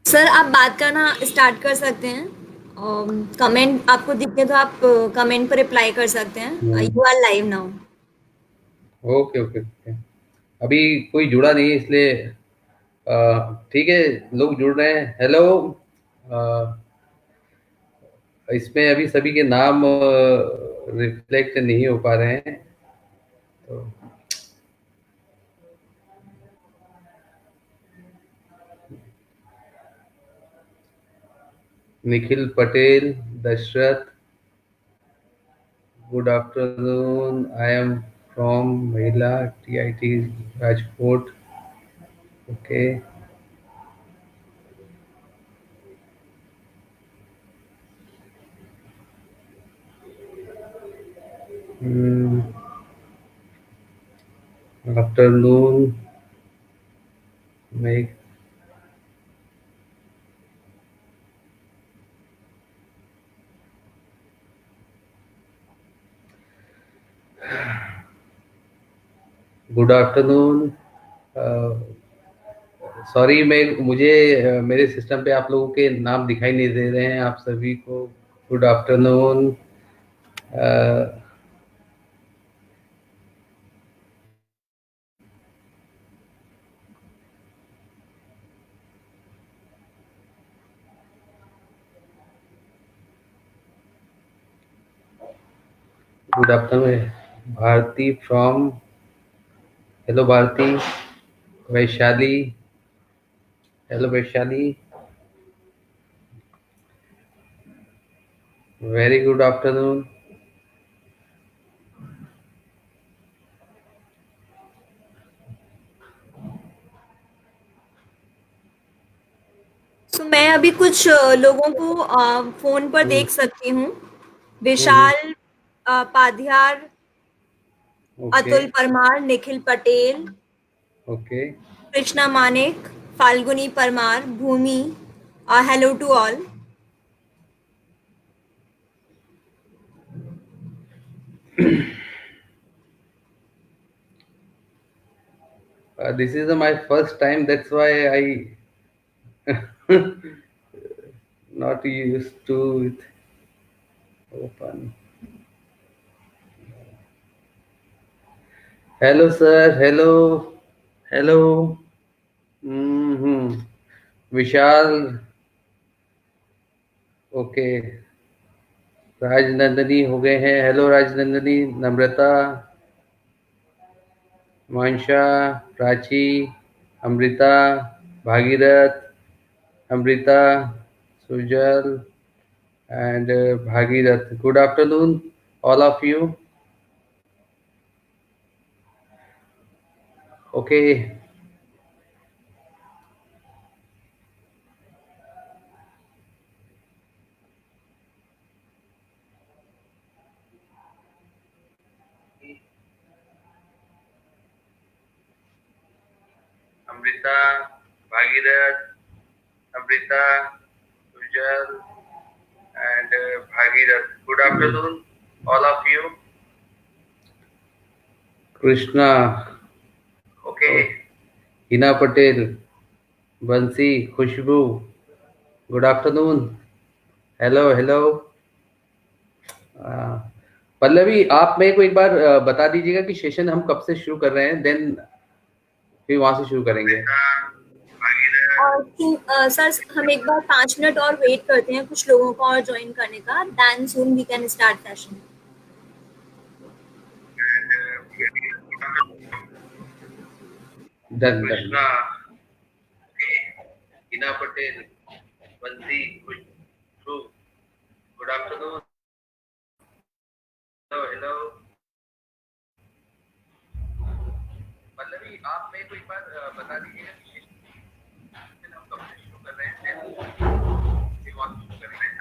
Sir आप बात करना स्टार्ट कर सकते हैं। कमेंट आपको दिखे तो आप कमेंट पर रिप्लाई कर सकते हैं। You are live now. Okay okay okay. अभी कोई जुड़ा नहीं है इसलिए ठीक है, लोग जुड़ रहे हैं। हेलो। इसमें अभी सभी के नाम रिफ्लेक्ट नहीं हो पा रहे हैं, तो Nikhil Patel, Dashrath, good afternoon, I am from Mahila TIT Rajkot. Okay. Afternoon. मैं गुड आफ्टरनून। सॉरी, मुझे मेरे सिस्टम पे आप लोगों के नाम दिखाई नहीं दे रहे हैं। आप सभी को good afternoon. Good afternoon Bharti from. Hello Bharti. Vaishali. Hello Vaishali. Very good afternoon. तो मैं अभी कुछ लोगों को फोन पर देख सकती हूँ। Vishal Padhiyar, okay Atul Parmar, Nikhil Patel, okay. Krishna Manik, Falguni Parmar, Bhumi. Hello to all. This is my first time, that's why I not used to it. Open. Hello sir, hello, hello. Vishal. Okay. Rajnandani हो गए हैं। Hello Rajnandani, Namrata, Mansha, Prachi, Amrita, Bhagirath, Amrita, Sujal and Bhagirath. Good afternoon, all of you. Okay. Amrita, Bhagirath, Amrita, Sujal, and Bhagirath. Good afternoon, all of you. Krishna. Okay. Hina Patel, Bansi, Khushbu. Good afternoon. Hello hello. Pallavi, आप मेरे को एक बार बता दीजिएगा कि सेशन हम कब से शुरू कर रहे हैं, देन फिर वहां से शुरू करेंगे। सर हम एक बार 5 मिनट और वेट करते हैं कुछ लोगों को और ज्वाइन करने का, then soon we can start session. Done done. Hina Patel, Bansi, Khushboo. Good afternoon. Hello hello. Pallavi, आप मेरे को एक बार बता दीजिएगा कि सेशन हम कब से शुरू कर रहे हैं, देन फिर वहां से शुरू करेंगे।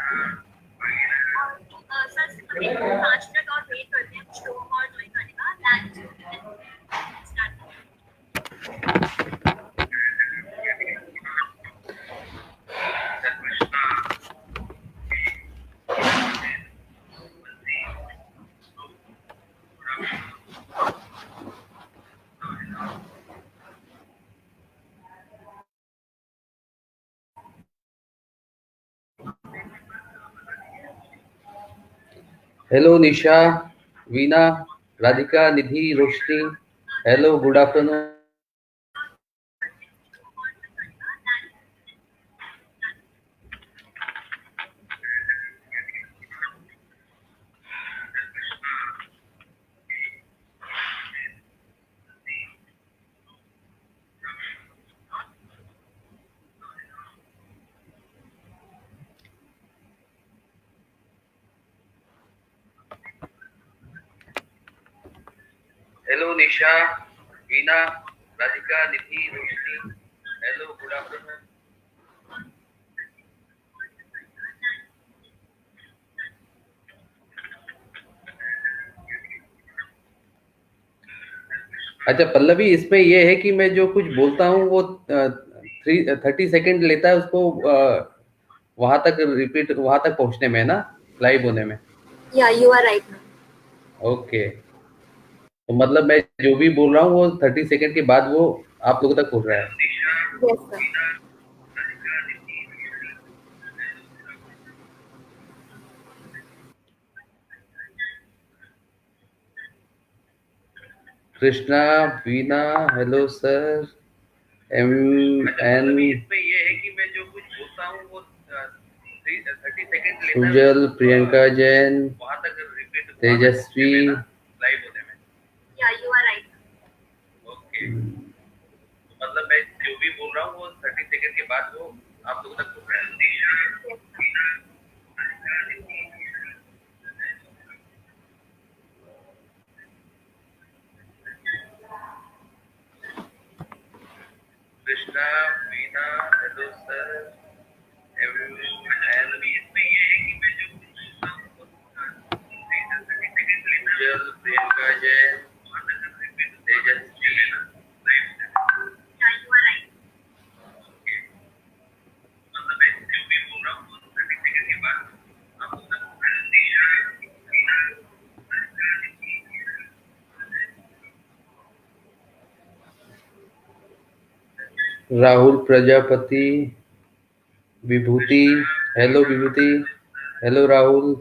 सर हम एक 5 मिनट और वेट करते हैं कुछ लोगों को और ज्वाइन करने का, then soon we can start. Hello Nisha, Veena, Radhika, Nidhi, Roshni. Hello, good afternoon. Hello Nisha, Veena, Radhika, Nidhi, Roshni. Hello, good afternoon. अच्छा पल्लवी, इसमें ये है कि मैं जो कुछ बोलता हूँ वो 30 सेकेंड लेता है उसको वहां तक रिपीट, वहां तक पहुंचने में, है ना, लाइव होने में। या you are right ma'am. Okay, तो मतलब मैं जो भी बोल रहा हूँ वो 30 सेकेंड के बाद वो आप लोगों तक पहुंच रहा है। Yes sir. Krishna, Veena, hello sir. M N, इसमें ये है कि मैं जो कुछ बोलता हूँ वो 30 सेकेंड लेता है। सुजल, प्रियंका जैन, वहां तक रिपीट, तेजस्वी, लाइव होने में। या यू आर राइट। ओके, तो मतलब मैं जो भी बोल रहा हूँ वो 30 सेकेंड के बाद वो आप लोगों तक पहुंच रहा है। Krishna, Veena, hello sir. M N, इसमें ये है कि मैं जो कुछ बोलता हूँ वो 30 सेकेंड लेता है। सुजल, प्रियंका जैन, तेजस्वी, लाइव होने में। या यू आर राइट। मतलब मैं जो भी बोल रहा हूँ वो 30 सेकेंड के बाद आप लोगों तक पहुंच रहा है। Rahul Prajapati, Vibhuti, hello Vibhuti, hello Rahul.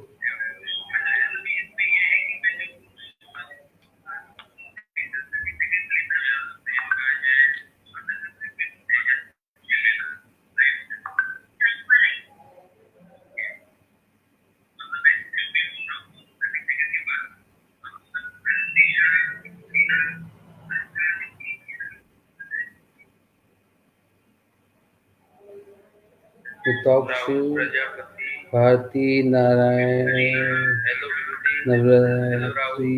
Hitakshu, Bharati, Narayan, Navratri.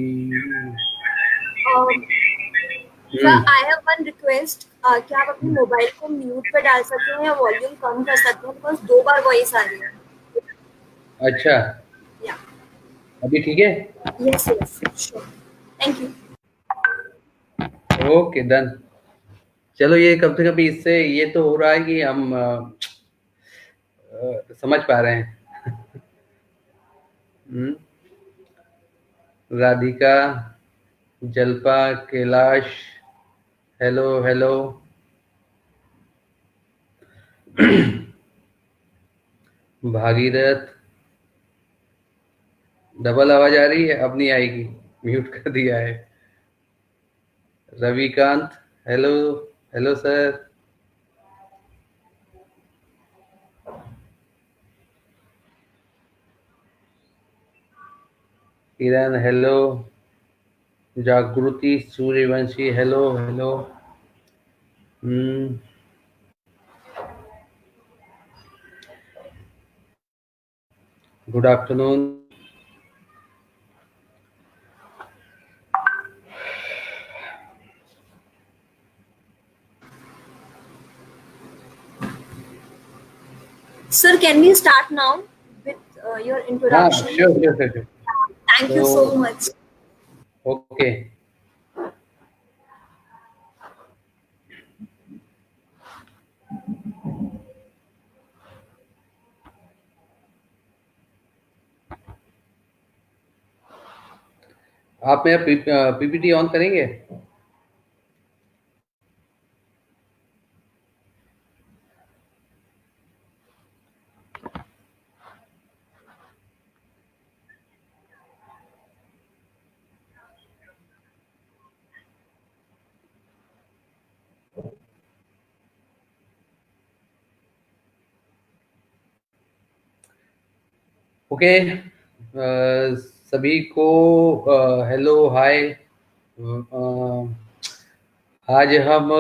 Sir I have one request. क्या आप अपने मोबाइल को म्यूट पे डाल सकते हैं या वॉल्यूम कम कर सकते हैं, बिकॉज 2 बार वॉइस आ रही है। अच्छा, या अभी ठीक है। Yes yes sure. Thank you. Okay done. चलो, ये कम से कम इससे ये तो हो रहा है कि हम समझ पा रहे हैं। हम्म, Radhika, Jalpa, Kailash, hello hello. Bhagirath, double आवाज आ रही है, अब नहीं आएगी, म्यूट कर दिया है। Ravikant, hello, hello sir. Kiran, hello. Jagriti, Suryavanshi, hello hello. Hmm, good afternoon. Sir, can we start now with your हाँ, introduction? Sure sure sure. Thank you so तो much. ओके, आप मेरा पीपीटी ऑन करेंगे। ओके, सभी को हेलो हाय। आज हम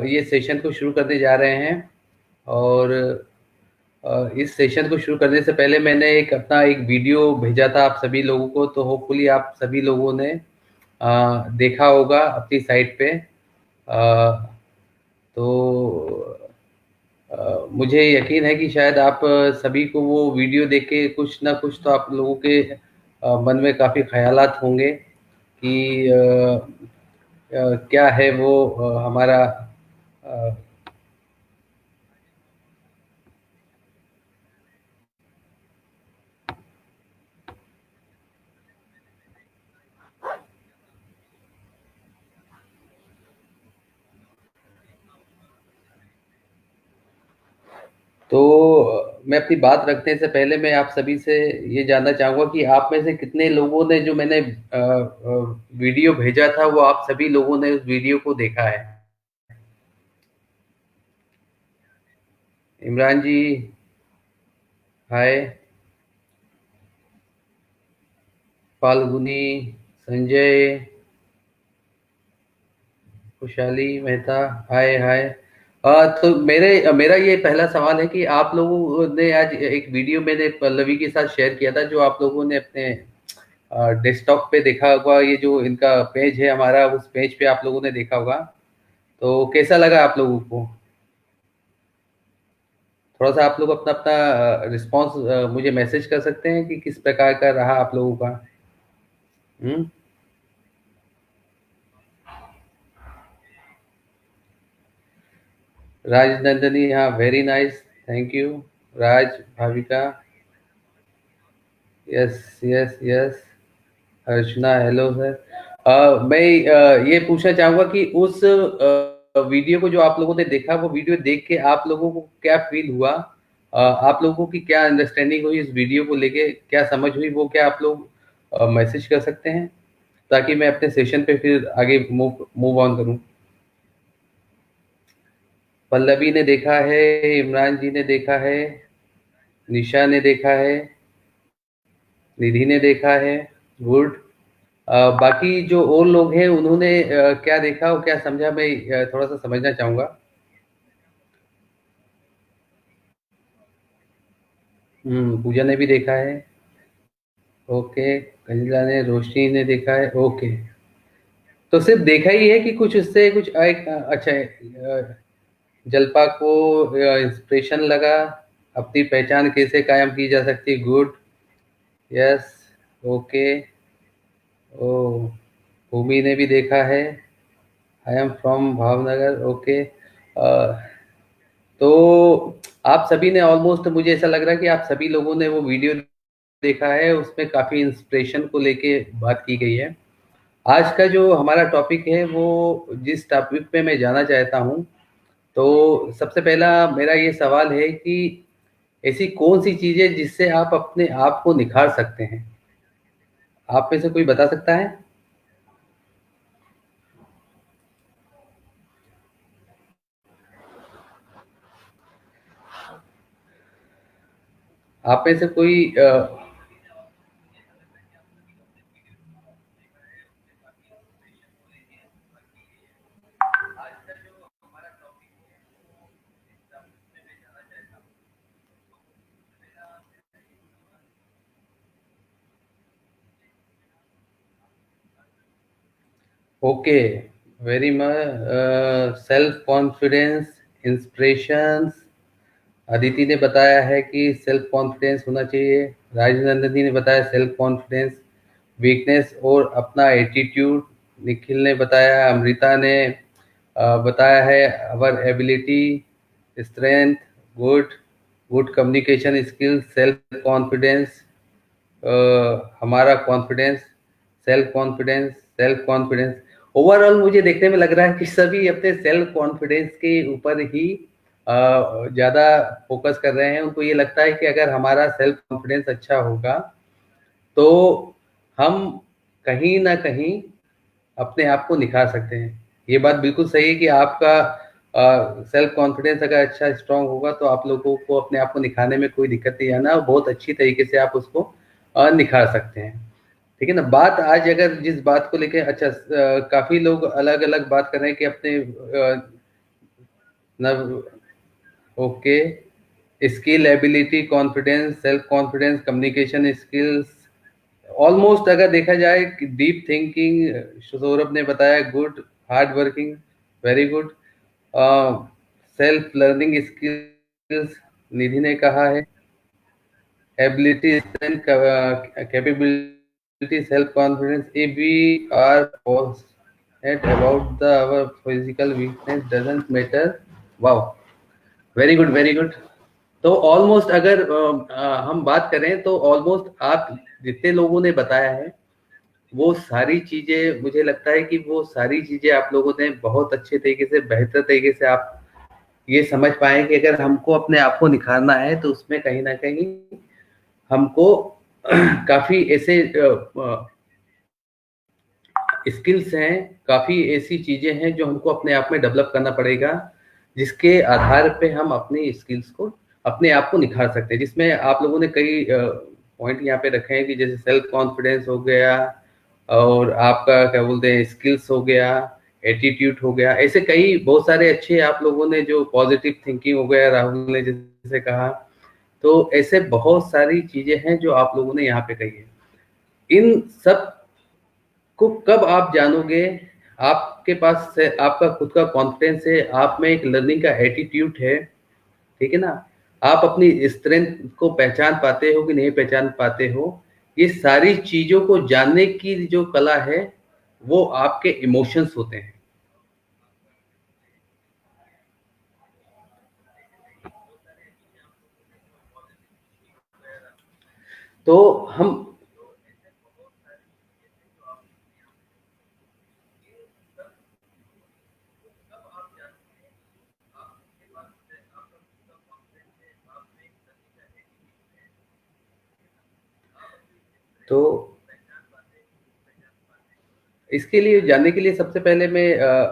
ये सेशन को शुरू करने जा रहे हैं और इस सेशन को शुरू करने से पहले मैंने अपना एक वीडियो भेजा था आप सभी लोगों को, तो होपफुली आप सभी लोगों ने देखा होगा अपनी साइट पे। तो मुझे यकीन है कि शायद आप सभी को वो वीडियो देख के कुछ ना कुछ तो आप लोगों के मन में काफ़ी ख़यालात होंगे कि क्या है वो हमारा अ, तो मैं अपनी बात रखने से पहले मैं आप सभी से ये जानना चाहूँगा कि आप में से कितने लोगों ने जो मैंने वीडियो भेजा था वो आप सभी लोगों ने उस वीडियो को देखा है। इमरान जी हाय, फाल्गुनी, संजय, खुशहाली मेहता हाय हाय। तो मेरा ये पहला सवाल है कि आप लोगों ने आज एक वीडियो मैंने पल्लवी के साथ शेयर किया था जो आप लोगों ने अपने डेस्कटॉप पे देखा होगा। ये जो इनका पेज है हमारा, उस पेज पे आप लोगों ने देखा होगा। तो कैसा लगा आप लोगों को? थोड़ा सा आप लोग अपना अपना रिस्पॉन्स मुझे मैसेज कर सकते हैं कि किस प्रकार का रहा आप लोगों का। हम्म। राजनंदनी, हाँ very nice, thank you. Raj, Bhavika, yes yes yes. Archana hello sir. मैं ये पूछना चाहूँगा कि उस वीडियो को जो आप लोगों ने देखा, वो वीडियो देख के आप लोगों को क्या फ़ील हुआ? आप लोगों की क्या अंडरस्टैंडिंग हुई इस वीडियो को लेके, क्या समझ हुई, वो क्या आप लोग मैसेज कर सकते हैं? ताकि मैं अपने सेशन पे फिर आगे मूव मूव ऑन करूँ। पल्लवी ने देखा है, इमरान जी ने देखा है, निशा ने देखा है, निधि ने देखा है, गुड। बाकी जो और लोग हैं उन्होंने क्या देखा और क्या समझा, मैं थोड़ा सा समझना चाहूँगा। पूजा ने भी देखा है, ओके। कंजिला ने, रोशनी ने देखा है, ओके। तो सिर्फ देखा ही है कि कुछ उससे कुछ एक अच्छा है, जलपा को इंस्पिरेशन लगा, अपनी पहचान कैसे कायम की जा सकती है, गुड, यस, ओके। ओ, भूमि ने भी देखा है, आई एम फ्रॉम भावनगर, ओके। तो आप सभी ने ऑलमोस्ट, मुझे ऐसा लग रहा है कि आप सभी लोगों ने वो वीडियो देखा है, उसमें काफ़ी इंस्पिरेशन को लेके बात की गई है। आज का जो हमारा टॉपिक है वो जिस टॉपिक पे मैं जाना चाहता हूँ, तो सबसे पहला मेरा ये सवाल है कि ऐसी कौन सी चीज़ है जिससे आप अपने आप को निखार सकते हैं? आप में से कोई बता सकता है? आप में से कोई okay, very much. Self confidence, inspirations. Aditi ने बताया है कि सेल्फ कॉन्फिडेंस होना चाहिए। राजनंदिनी ने बताया सेल्फ कॉन्फिडेंस, वीकनेस और अपना एटीट्यूड। निखिल ने बताया, अमृता ने बताया है our ability, strength, good, good communication skills, self confidence, हमारा कॉन्फिडेंस, सेल्फ कॉन्फिडेंस। ओवरऑल मुझे देखने में लग रहा है कि सभी अपने सेल्फ कॉन्फिडेंस के ऊपर ही ज़्यादा फोकस कर रहे हैं। उनको ये लगता है कि अगर हमारा सेल्फ कॉन्फिडेंस अच्छा होगा तो हम कहीं ना कहीं अपने आप को निखार सकते हैं। ये बात बिल्कुल सही है कि आपका सेल्फ कॉन्फिडेंस अगर अच्छा स्ट्रांग होगा तो आप लोगों को अपने आप को निखारने में कोई दिक्कत नहीं आना, और बहुत अच्छी तरीके से आप उसको निखार सकते हैं। ठीक है ना। बात आज अगर जिस बात को लेके अच्छा काफी लोग अलग अलग बात कर रहे हैं कि अपने नव okay skill ability confidence self confidence communication skills almost अगर देखा जाए कि डीप थिंकिंग सौरभ ने बताया good hard working very good self learning skills Nidhi ने कहा है ability strength capability self confidence if we are passionate about the our physical weakness doesn't matter wow very good तो ऑलमोस्ट अगर हम बात करें तो ऑलमोस्ट आप जितने लोगों ने बताया है वो सारी चीजें मुझे लगता है कि वो सारी चीजें आप लोगों ने बहुत अच्छे तरीके से बेहतर तरीके से आप ये समझ पाए कि अगर हमको अपने आप को निखारना है तो उसमें कहीं ना कहीं हमको काफी ऐसे स्किल्स हैं काफी ऐसी चीजें हैं जो हमको अपने आप में डेवलप करना पड़ेगा जिसके आधार पे हम अपनी स्किल्स को अपने आप को निखार सकते हैं जिसमें आप लोगों ने कई पॉइंट यहाँ पे रखे हैं कि जैसे सेल्फ कॉन्फिडेंस हो गया और आपका क्या बोलते हैं स्किल्स हो गया एटीट्यूड हो गया ऐसे कई बहुत सारे अच्छे आप लोगों ने जो पॉजिटिव थिंकिंग हो गया राहुल ने जैसे कहा तो ऐसे बहुत सारी चीजें हैं जो आप लोगों ने यहाँ पे कही है इन सब को कब आप जानोगे आपके पास से आपका खुद का कॉन्फिडेंस है आप में एक लर्निंग का एटीट्यूड है ठीक है ना आप अपनी स्ट्रेंथ को पहचान पाते हो कि नहीं पहचान पाते हो ये सारी चीजों को जानने की जो कला है वो आपके इमोशंस होते हैं तो हम तो इसके लिए जानने के लिए सबसे पहले मैं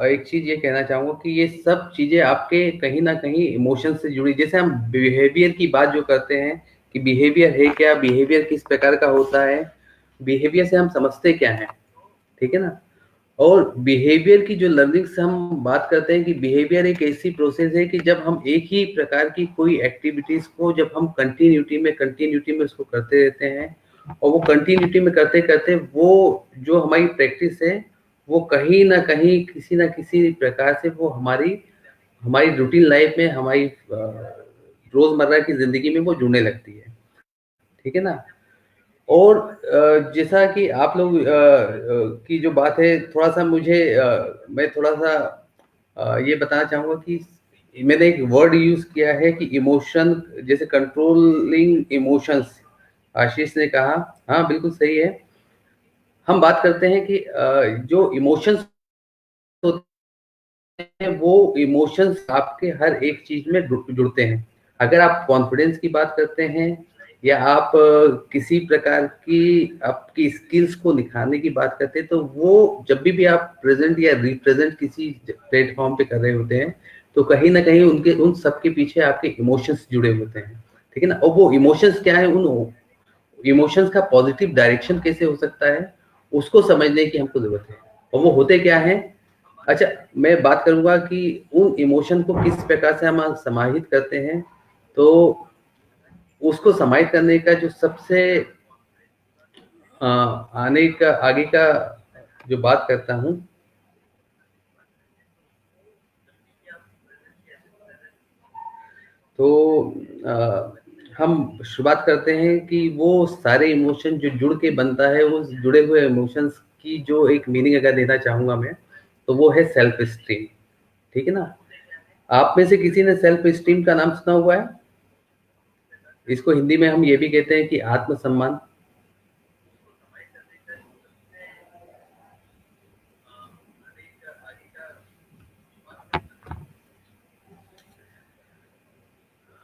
एक चीज ये कहना चाहूंगा कि ये सब चीजें आपके कहीं ना कहीं इमोशन से जुड़ी जैसे हम बिहेवियर की बात जो करते हैं कि बिहेवियर है क्या बिहेवियर किस प्रकार का होता है बिहेवियर से हम समझते क्या है ठीक है ना और बिहेवियर की जो लर्निंग से हम बात करते हैं कि बिहेवियर एक ऐसी प्रोसेस है कि जब हम एक ही प्रकार की कोई एक्टिविटीज को जब हम कंटिन्यूटी में उसको करते रहते हैं और वो कंटिन्यूटी में करते करते वो जो हमारी प्रैक्टिस है वो कहीं ना कहीं किसी ना किसी प्रकार से वो हमारी हमारी रूटीन लाइफ में हमारी रोजमर्रा की जिंदगी में वो जुड़ने लगती है ठीक है ना और जैसा कि आप लोग की जो बात है थोड़ा सा मुझे मैं थोड़ा सा ये बताना चाहूंगा कि मैंने एक वर्ड यूज किया है कि इमोशन जैसे कंट्रोलिंग इमोशंस आशीष ने कहा हाँ बिल्कुल सही है हम बात करते हैं कि जो इमोशंस होते हैं वो इमोशंस आपके हर एक चीज में जुड़ते हैं अगर आप कॉन्फिडेंस की बात करते हैं या आप किसी प्रकार की आपकी स्किल्स को निखारने की बात करते हैं तो वो जब भी आप प्रेजेंट या रिप्रेजेंट किसी प्लेटफॉर्म पे कर रहे होते हैं तो कहीं ना कहीं उनके उन सबके पीछे आपके इमोशंस जुड़े होते हैं ठीक है ना और वो इमोशंस क्या है उन इमोशंस का पॉजिटिव डायरेक्शन कैसे हो सकता है उसको समझने की हमको जरूरत है और वो होते क्या है अच्छा मैं बात करूंगा कि उन इमोशन को किस प्रकार से हम समाहित करते हैं तो उसको समाहित करने का जो सबसे आने का आगे का जो बात करता हूं तो हम शुरुआत करते हैं कि वो सारे इमोशन जो जुड़ के बनता है उस जुड़े हुए इमोशंस की जो एक मीनिंग अगर देना चाहूंगा मैं तो वो है सेल्फ स्टीम ठीक है ना आप में से किसी ने सेल्फ स्टीम का नाम सुना हुआ है इसको हिंदी में हम ये भी कहते हैं कि आत्मसम्मान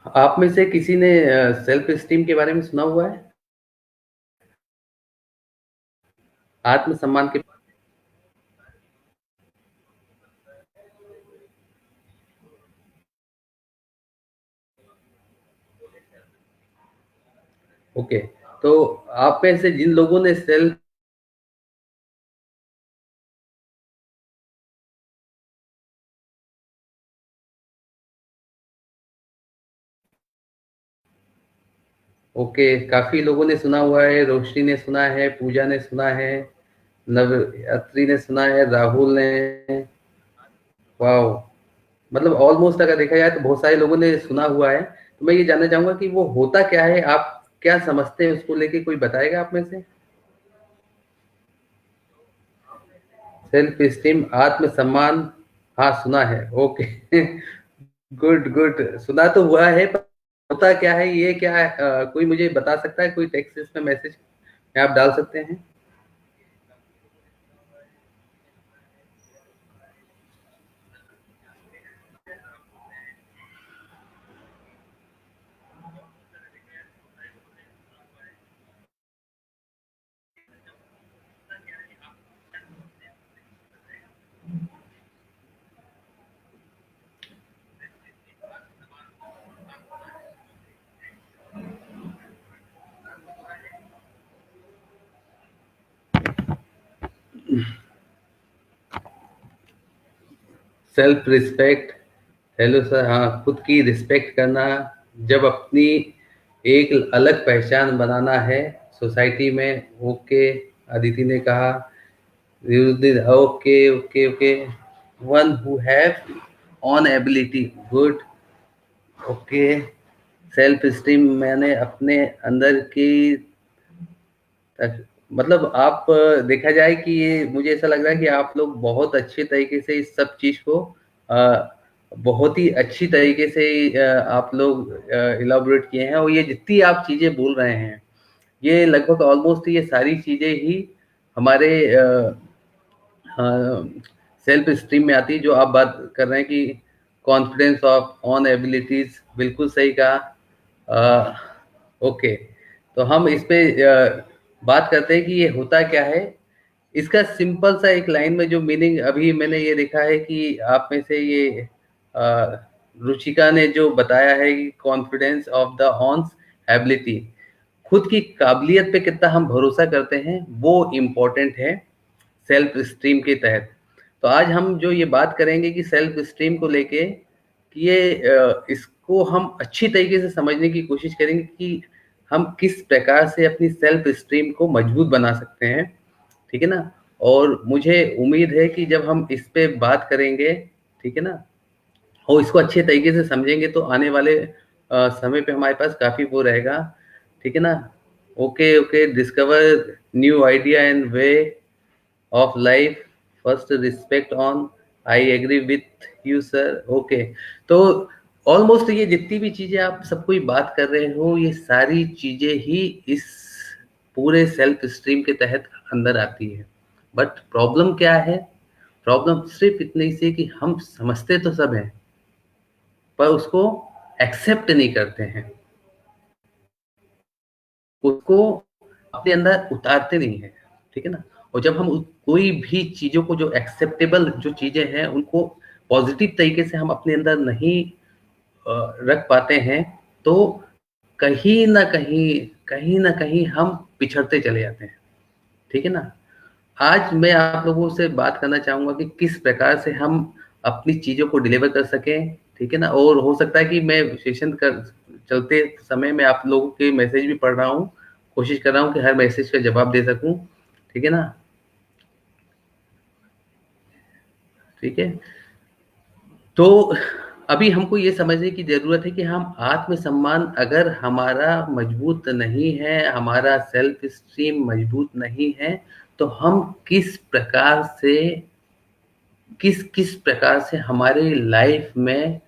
आप में से किसी ने सेल्फ स्टीम के बारे में सुना हुआ है आत्मसम्मान के ओके तो आप में से जिन लोगों ने सेल्फ ओके, काफी लोगों ने सुना हुआ है, रोशनी ने सुना है, पूजा ने सुना है, नवयात्री ने सुना है, राहुल ने, वाह, मतलब ऑलमोस्ट अगर देखा जाए तो बहुत सारे लोगों ने सुना हुआ है। तो मैं ये जानना चाहूंगा कि वो होता क्या है, आप क्या समझते हैं उसको लेके, कोई बताएगा आप में से? सेल्फ स्टीम, आत्मसम्मान, हाँ सुना है, ओके। गुड गुड, सुना तो हुआ है, पर होता क्या है, ये क्या है, कोई मुझे बता सकता है? कोई टेक्स्ट इसमें मैसेज में आप डाल सकते हैं? सेल्फ रिस्पेक्ट, हेलो सर, हाँ, खुद की रिस्पेक्ट करना, जब अपनी एक अलग पहचान बनाना है सोसाइटी में, ओके, अदिति ने कहा, okay okay okay, one who have on ability, good, okay, self esteem मैंने अपने अंदर की मतलब आप देखा जाए कि ये मुझे ऐसा लग रहा है कि आप लोग बहुत अच्छे तरीके से इस सब चीज को बहुत ही अच्छी तरीके से आप लोग इलाबोरेट किए हैं, और ये जितनी आप चीजें बोल रहे हैं, ये लगभग ऑलमोस्ट ये सारी चीजें ही हमारे सेल्फ स्टीम में आती है, जो आप बात कर रहे हैं कि कॉन्फिडेंस ऑफ ऑन एबिलिटीज, बिल्कुल सही कहा। ओके, तो हम इस पे बात करते हैं कि ये होता क्या है। इसका सिंपल सा एक लाइन में जो मीनिंग अभी मैंने ये देखा है कि आप में से ये रुचिका ने जो बताया है कि confidence of the on ability, खुद की काबिलियत पे कितना हम भरोसा करते हैं, वो इम्पोर्टेंट है सेल्फ स्टीम के तहत। तो आज हम जो ये बात करेंगे कि सेल्फ स्टीम को लेके, कि ये इसको हम अच्छी तरीके से समझने की कोशिश करेंगे कि हम किस प्रकार से अपनी सेल्फ स्टीम को मजबूत बना सकते हैं, ठीक है ना। और मुझे उम्मीद है कि जब हम इस पे बात करेंगे, ठीक है ना, और इसको अच्छे तरीके से समझेंगे, तो आने वाले समय पे हमारे पास काफ़ी वो रहेगा, ठीक है ना। Okay okay, discover new idea and way of life, first respect on, I agree with you sir, okay. तो ऑलमोस्ट ये जितनी भी चीज़ें आप सब कोई बात कर रहे हो, ये सारी चीज़ें ही इस पूरे सेल्फ स्ट्रीम के तहत अंदर आती है। बट प्रॉब्लम क्या है? प्रॉब्लम सिर्फ इतनी सी कि हम समझते तो सब हैं, पर उसको एक्सेप्ट नहीं करते हैं, उसको अपने अंदर उतारते नहीं हैं, ठीक है ना। और जब हम कोई भी चीज़ों को, जो एक्सेप्टेबल जो चीज़ें हैं, उनको पॉजिटिव तरीके से हम अपने अंदर नहीं रख पाते हैं, तो कहीं ना कहीं हम पिछड़ते चले जाते हैं, ठीक है ना। आज मैं आप लोगों से बात करना चाहूँगा कि किस प्रकार से हम अपनी चीज़ों को डिलीवर कर सकें, ठीक है ना। और हो सकता है कि मैं सेशन कर चलते समय मैं आप लोगों के मैसेज भी पढ़ रहा हूँ, कोशिश कर रहा हूँ कि हर मैसेज का जवाब दे सकूँ, ठीक है ना, ठीक है। तो अभी हमको ये समझने की ज़रूरत है कि हम आत्मसम्मान अगर हमारा मजबूत नहीं है, हमारा सेल्फ स्टीम मजबूत नहीं है, तो हम किस किस प्रकार से हमारे लाइफ में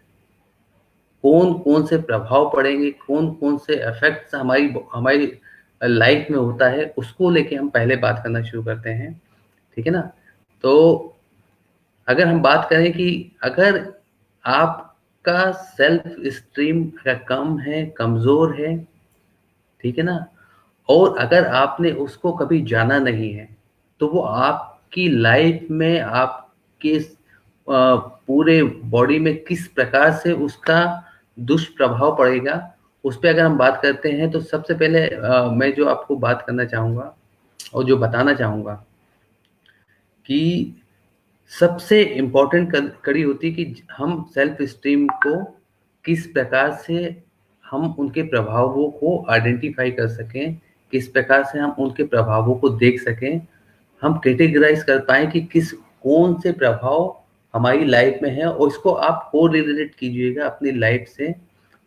कौन-कौन से प्रभाव पड़ेंगे, कौन-कौन से इफ़ेक्ट्स हमारी हमारी लाइफ में होता है, उसको लेके हम पहले बात करना शुरू करते हैं, ठीक है ना। तो अगर हम बात करें कि अगर आपका सेल्फ स्टीम अगर कम है, कमज़ोर है, ठीक है ना, और अगर आपने उसको कभी जाना नहीं है, तो वो आपकी लाइफ में, आपके पूरे बॉडी में किस प्रकार से उसका दुष्प्रभाव पड़ेगा, उस पे अगर हम बात करते हैं तो सबसे पहले मैं जो आपको बात करना चाहूँगा और जो बताना चाहूँगा कि सबसे इम्पोर्टेंट कड़ी होती है कि हम सेल्फ एस्टीम को किस प्रकार से हम उनके प्रभावों को आइडेंटिफाई कर सकें, किस प्रकार से हम उनके प्रभावों को देख सकें, हम कैटेगराइज कर पाएँ कि कौन से प्रभाव हमारी लाइफ में है और इसको आप कोरिलेट कीजिएगा अपनी लाइफ से।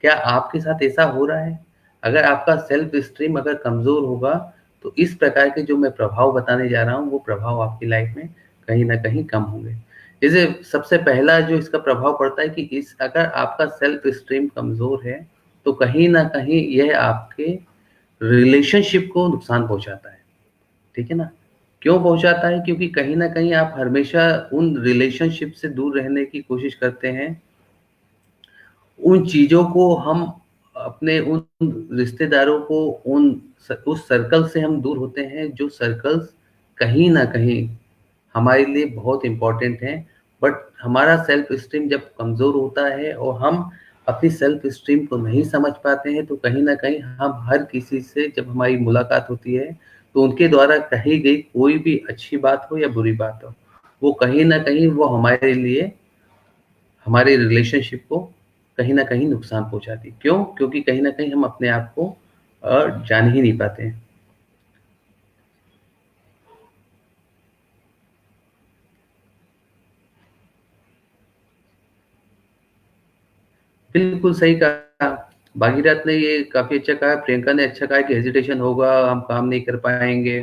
क्या आपके साथ ऐसा हो रहा है? अगर आपका सेल्फ एस्टीम अगर कमज़ोर होगा, तो इस प्रकार के जो मैं प्रभाव बताने जा रहा हूँ, वो प्रभाव आपकी लाइफ में कहीं न कहीं कम होंगे। जैसे सबसे पहला जो इसका प्रभाव पड़ता है कि इस अगर आपका सेल्फ एस्टीम कमज़ोर है, तो कहीं न कहीं यह आपके रिलेशनशिप को नुकसान पहुँचाता है, ठीक है ना? क्यों पहुँचाता है? क्योंकि कहीं न कहीं आप हमेशा उन रिलेशनशिप से दूर रहने की कोशिश करते हैं। उन चीज़ों को हम अपने उन रिश्तेदारों को उस सर्कल से हम दूर होते हैं, जो सर्कल्स कहीं न कहीं हमारे लिए बहुत इम्पोर्टेंट हैं। बट हमारा सेल्फ एस्टीम जब कमज़ोर होता है और हम अपनी सेल्फ एस्टीम को नहीं समझ पाते हैं, तो कहीं न कहीं हम हर किसी से जब हमारी मुलाकात होती है, तो उनके द्वारा कही गई कोई भी अच्छी बात हो या बुरी बात हो, वो कहीं न कहीं वो हमारे लिए हमारे रिलेशनशिप को कहीं न कहीं नुकसान पहुँचाती है। क्यों? क्योंकि कहीं न कहीं हम अपने आप को जान ही नहीं पाते हैं। बिल्कुल सही कहा। भागीरथ ने ये काफ़ी अच्छा कहा, प्रियंका ने अच्छा कहा कि हेजिटेशन होगा, हम काम नहीं कर पाएँगे,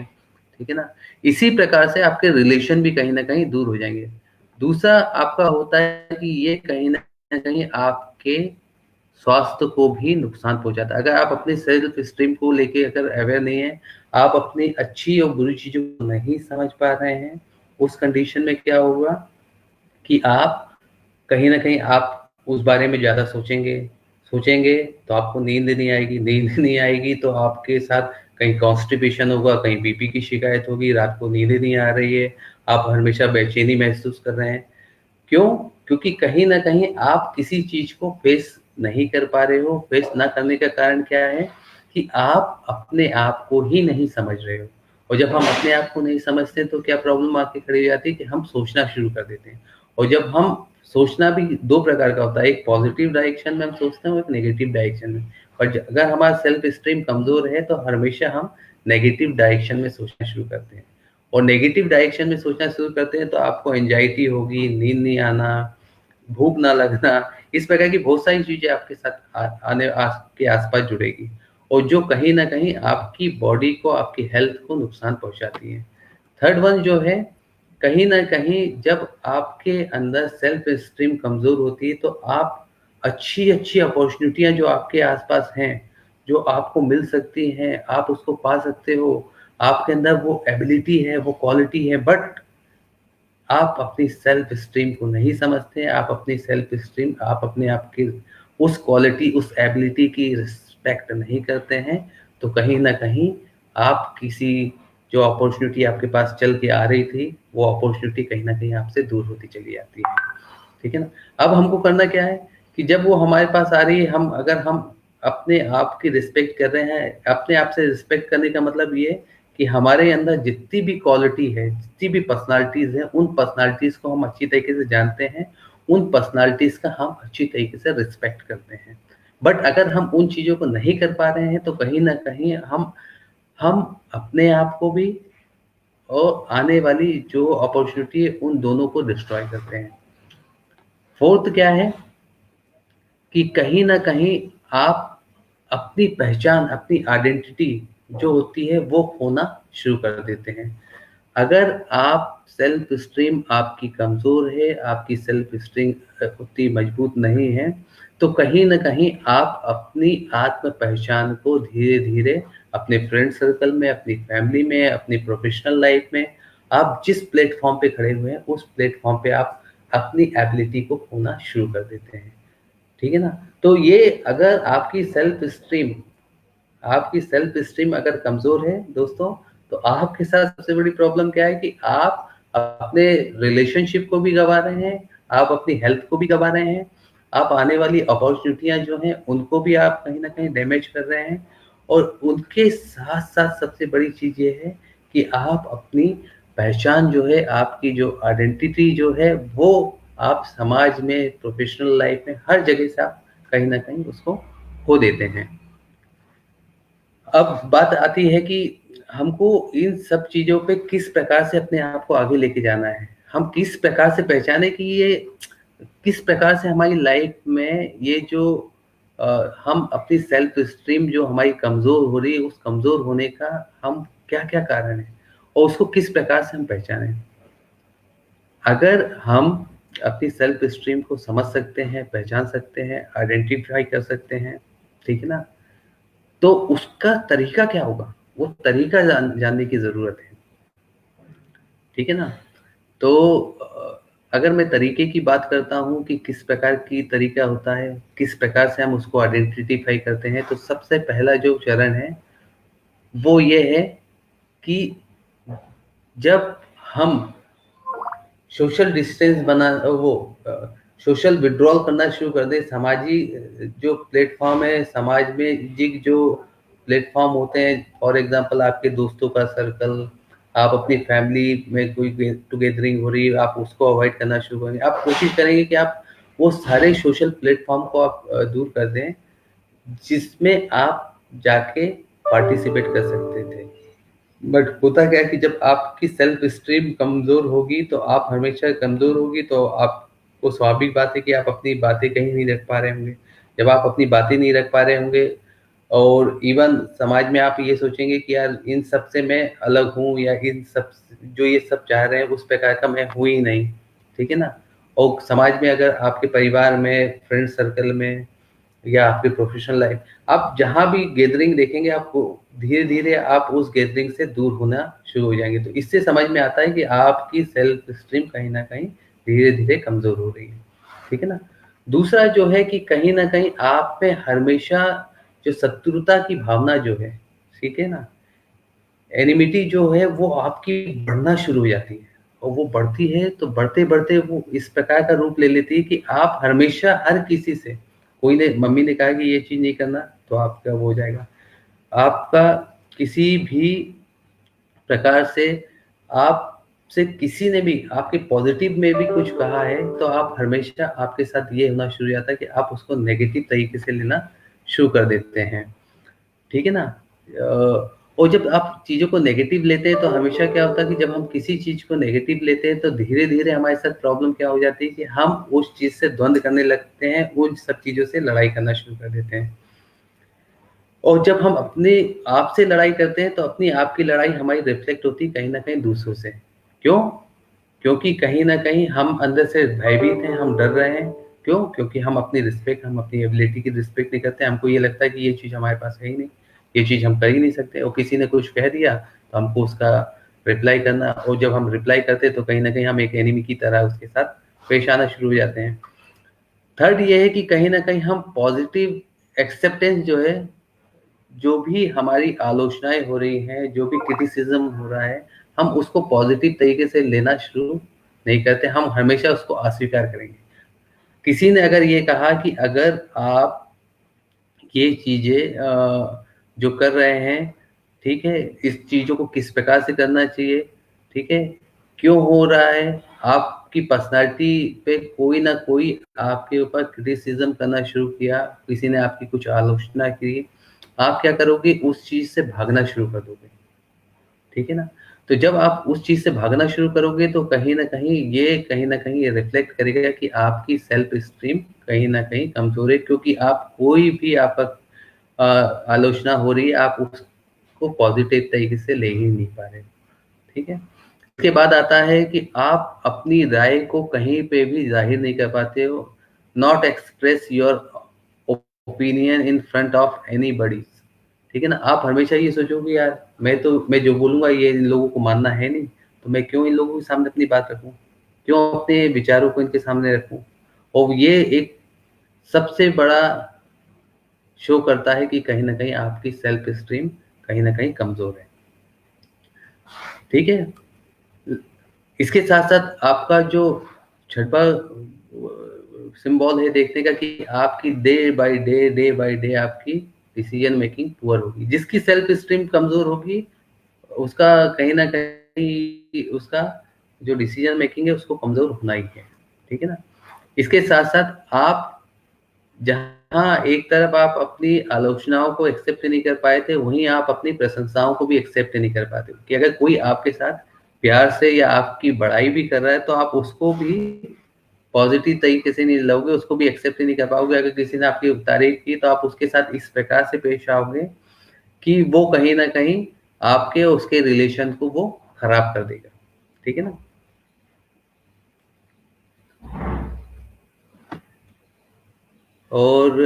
ठीक है ना? इसी प्रकार से आपके रिलेशन भी कहीं न कहीं दूर हो जाएँगे। दूसरा आपका होता है कि ये कहीं न कहीं आपके स्वास्थ्य को भी नुकसान पहुँचाता है। अगर आप अपने सेल्फ एस्टीम को लेके अगर अवेयर नहीं हैं, आप अपनी अच्छी और बुरी चीज़ों को नहीं समझ पा रहे हैं, उस कंडीशन में क्या होगा कि आप कहीं न कहीं आप उस बारे में ज़्यादा सोचेंगे तो आपको नींद नहीं आएगी, नींद नहीं आएगी तो आपके साथ कहीं कॉन्स्टिपेशन होगा, कहीं बीपी की शिकायत होगी, रात को नींद ही नहीं आ रही है, आप हमेशा बेचैनी महसूस कर रहे हैं। क्यों? क्योंकि कहीं न कहीं आप किसी चीज़ को फेस नहीं कर पा रहे हो, फेस ना करने का कारण क्या है कि आप अपने आप को ही नहीं समझ रहे हो। और जब हम अपने आप को नहीं समझते तो क्या प्रॉब्लम आके खड़ी हो जाती है कि हम सोचना शुरू कर देते हैं। और जब हम सोचना भी 2 प्रकार का होता है, एक पॉज़िटिव डायरेक्शन में हम सोचते हैं और एक नेगेटिव डायरेक्शन में। और अगर हमारा सेल्फ एस्टीम कमज़ोर है तो हमेशा हम नेगेटिव डायरेक्शन में सोचना शुरू करते हैं। और नेगेटिव डायरेक्शन में सोचना शुरू करते हैं तो आपको एंग्जायटी होगी, नींद नहीं आना, भूख ना लगना, इस प्रकार की बहुत सारी चीज़ें आपके साथ आपके आस-पास जुड़ेगी और जो कहीं न कहीं आपकी बॉडी को, आपकी हेल्थ को नुकसान पहुँचाती है। थर्ड वन जो है, कहीं न कहीं जब आपके अंदर सेल्फ एस्टीम कमज़ोर होती है तो आप अच्छी-अच्छी अपॉर्च्युनिटीज़ जो आपके आस-पास हैं, जो आपको मिल सकती हैं, आप उसको पा सकते हो। आपके अंदर वो एबिलिटी है, वो क्वालिटी है, बट आप अपनी सेल्फ एस्टीम को नहीं समझते, आप अपनी सेल्फ एस्टीम आप अपने आप की उस क्वालिटी, उस एबिलिटी की रिस्पेक्ट नहीं करते हैं, तो कहीं न कहीं आप किसी जो अपॉर्च्युनिटी आपके पास चल के आ रही थी, वो अपॉर्च्युनिटी कहीं न कहीं आपसे दूर होती चली जाती है। ठीक है ना? अब हमको करना क्या है कि जब वो हमारे पास आ रही है, अगर हम अपने आप की रिस्पेक्ट कर रहे हैं, अपने आप से रिस्पेक्ट करने का मतलब ये है कि हमारे अंदर जितनी भी क्वालिटी है, जितनी भी पर्सनैलिटीज़ हैं, उन पर्सनैलिटीज़ को हम अच्छी तरीके से जानते हैं, उन पर्सनैलिटीज़ का हम अच्छी तरीके से रिस्पेक्ट करते हैं। बट अगर हम उन चीज़ों को नहीं कर पा रहे हैं, तो कहीं न कहीं हम अपने आप को भी और आने वाली जो अपॉर्च्युनिटी है, उन दोनों को डिस्ट्रॉय करते हैं। फोर्थ क्या है कि कहीं न कहीं आप अपनी पहचान, अपनी आइडेंटिटी जो होती है वो खोना शुरू कर देते हैं। अगर आप सेल्फ एस्टीम आपकी कमज़ोर है, आपकी सेल्फ एस्टीम उतनी मजबूत नहीं है, तो कहीं न कहीं आप अपनी आत्म पहचान को धीरे-धीरे अपने फ्रेंड सर्कल में, अपनी फैमिली में, अपनी प्रोफ़ेशनल लाइफ़ में, आप जिस प्लेटफ़ॉर्म पे खड़े हुए हैं, उस प्लेटफ़ॉर्म पे आप अपनी एबिलिटी को खोना शुरू कर देते हैं। ठीक है ना? तो ये अगर आपकी सेल्फ एस्टीम अगर कमज़ोर है दोस्तों, तो आपके साथ सबसे बड़ी प्रॉब्लम क्या है कि आप अपने रिलेशनशिप को भी गँवा रहे हैं, आप अपनी हेल्थ को भी गँवा रहे हैं, आप आने वाली अपॉर्चुनिटियां जो हैं उनको भी आप कहीं ना कहीं डैमेज कर रहे हैं। और उनके साथ साथ सबसे बड़ी चीज ये है कि आप अपनी पहचान जो है, आपकी जो आइडेंटिटी जो है, वो आप समाज में, प्रोफेशनल लाइफ में, हर जगह से आप कहीं ना कहीं उसको खो देते हैं। अब बात आती है कि हमको इन सब चीज़ों पे किस प्रकार से अपने आप को आगे लेके जाना है। हम किस प्रकार से पहचाने कि ये किस प्रकार से हमारी लाइफ में ये जो हम अपनी सेल्फ एस्टीम जो हमारी कमज़ोर हो रही है, उस कमज़ोर होने का हम क्या-क्या कारण है और उसको किस प्रकार से हम पहचानें। अगर हम अपनी सेल्फ एस्टीम को समझ सकते हैं, पहचान सकते हैं, आइडेंटिफ़ाई कर सकते हैं, ठीक है ना? तो उसका तरीका क्या होगा? वो तरीका जानने की ज़रूरत है, ठीक है ना? तो अगर मैं तरीके की बात करता हूँ कि किस प्रकार की तरीका होता है, किस प्रकार से हम उसको आइडेंटिफ़ाई करते हैं, तो सबसे पहला जो चरण है, वो ये है कि जब हम सोशल डिस्टेंस सोशल विथड्रॉल करना शुरू कर दें। जो प्लेटफॉर्म है, समाज में जो प्लेटफॉर्म होते हैं, फॉर एग्जांपल आपके दोस्तों का सर्कल, आप अपनी फैमिली में कोई गेट टुगेदरिंग हो रही है, आप उसको अवॉइड करना शुरू करेंगे। आप कोशिश करेंगे कि आप वो सारे सोशल प्लेटफॉर्म को आप दूर कर दें जिसमें आप जाके पार्टिसिपेट कर सकते थे। बट होता क्या है कि जब आपकी सेल्फ स्टीम कमजोर होगी, तो आप हमेशा कमजोर होगी, तो आपको स्वाभाविक बात है कि आप अपनी बातें कहीं नहीं रख पा रहे होंगे। जब आप अपनी बातें नहीं रख पा रहे होंगे और इवन समाज में आप ये सोचेंगे कि यार इन सब से मैं अलग हूँ, या इन सब जो ये सब चाह रहे हैं उस प्रकार का मैं हूँ ही नहीं, ठीक है ना? और समाज में, अगर आपके परिवार में, फ्रेंड सर्कल में, या आपकी प्रोफेशनल लाइफ, आप जहाँ भी गैदरिंग देखेंगे, आपको धीरे-धीरे आप उस गैदरिंग से दूर होना शुरू हो जाएँगे। तो इससे समझ में आता है कि आपकी सेल्फ एस्टीम कहीं न कहीं धीरे-धीरे कमज़ोर हो रही है। ठीक है ना? दूसरा जो है कि कहीं न कहीं आप में हमेशा जो शत्रुता की भावना जो है, ठीक है ना? एनिमिटी जो है वो आपकी बढ़ना शुरू हो जाती है, और वो बढ़ती है तो बढ़ते-बढ़ते वो इस प्रकार का रूप ले लेती है कि आप हमेशा हर किसी से, कोई ने मम्मी ने कहा कि ये चीज़ नहीं करना, तो आपका वो हो जाएगा। आपका किसी भी प्रकार से आपसे किसी ने भी आपके पॉज़िटिव में भी कुछ कहा है, तो आप हमेशा, आपके साथ ये होना शुरू हो जाता है कि आप उसको नेगेटिव तरीके से लेना शुरू कर देते हैं। ठीक है ना? और जब आप चीज़ों को नेगेटिव लेते हैं, तो हमेशा क्या होता है कि जब हम किसी चीज़ को नेगेटिव लेते हैं, तो धीरे-धीरे हमारे साथ प्रॉब्लम क्या हो जाती है कि हम उस चीज़ से द्वंद करने लगते हैं, उन सब चीज़ों से लड़ाई करना शुरू कर देते हैं। और जब हम अपने आप से लड़ाई करते हैं, तो अपनी आप की लड़ाई हमारी रिफ्लेक्ट होती है कहीं न कहीं दूसरों से। क्यों? क्योंकि कहीं न कहीं हम अंदर से भयभीत हैं, हम डर रहे हैं। क्यों? क्योंकि हम अपनी एबिलिटी की रिस्पेक्ट नहीं करते हैं। हमको ये लगता है कि ये चीज़ हमारे पास है ही नहीं, ये चीज़ हम कर ही नहीं सकते, और किसी ने कुछ कह दिया, तो हमको उसका रिप्लाई करना, और जब हम रिप्लाई करते हैं, तो कहीं न कहीं हम एक एनिमी की तरह उसके साथ पेश आना शुरू हो जाते हैं। थर्ड ये है कि कहीं न कहीं हम पॉज़िटिव एक्सेप्टेंस जो है, जो भी हमारी आलोचनाएँ हो रही हैं, जो भी क्रिटिसिज़्म हो रहा है, हम उसको पॉज़िटिव तरीके से लेना शुरू नहीं करते, हम हमेशा उसको अस्वीकार करेंगे। किसी ने अगर ये कहा कि अगर आप ये चीज़ें जो कर रहे हैं, ठीक है? इस चीज़ों को किस प्रकार से करना चाहिए, ठीक है? क्यों हो रहा है? आपकी पर्सनैलिटी पे कोई ना कोई आपके ऊपर क्रिटिसिज़्म करना शुरू किया, किसी ने आपकी कुछ आलोचना की, आप क्या करोगे? उस चीज़ से भागना शुरू कर दोगे, ठीक है ना? तो जब आप उस चीज़ से भागना शुरू करोगे, तो कहीं न कहीं ये रिफ्लेक्ट करेगा कि आपकी सेल्फ एस्टीम कहीं न कहीं कमज़ोर है, क्योंकि आप कोई भी आपका आलोचना हो रही है, आप उसको पॉज़िटिव तरीके से ले ही नहीं पा रहे, ठीक है? इसके बाद आता है कि आप अपनी राय को कहीं पे भी ज़ाहिर नहीं कर पाते हो, not express your opinion in front of anybody, ठीक है ना? आप हमेशा ये सोचोगे, यार मैं जो बोलूँगा ये इन लोगों को मानना है नहीं, तो मैं क्यों इन लोगों के सामने अपनी बात रखूँ? क्यों अपने विचारों को इनके सामने रखूँ? और ये एक सबसे बड़ा शो करता है कि कहीं न कहीं आपकी सेल्फ एस्टीम कहीं न कहीं कमज़ोर है, ठीक है? इसके साथ-साथ आपका जो छठा सिंबल है देखने का कि आपकी डे बाय डे आपकी डिसीजन मेकिंग पुअर होगी। जिसकी सेल्फ स्टीम कमजोर होगी उसका कहीं ना कहीं उसका जो डिसीजन मेकिंग है उसको कमजोर होना ही है, ठीक है ना। इसके साथ साथ आप जहां एक तरफ आप अपनी आलोचनाओं को एक्सेप्ट नहीं कर पाए थे, वहीं आप अपनी प्रशंसाओं को भी एक्सेप्ट नहीं कर पाते कि अगर कोई आपके साथ प्यार से या आपकी बड़ाई भी कर रहा है तो आप उसको भी पॉजिटिव तरीके से नहीं लोगे, उसको भी एक्सेप्ट नहीं कर पाओगे। अगर किसी ने आपकी तारीफ की तो आप उसके साथ इस प्रकार से पेश आओगे कि वो कहीं ना कहीं आपके उसके रिलेशन को वो खराब कर देगा, ठीक है ना। और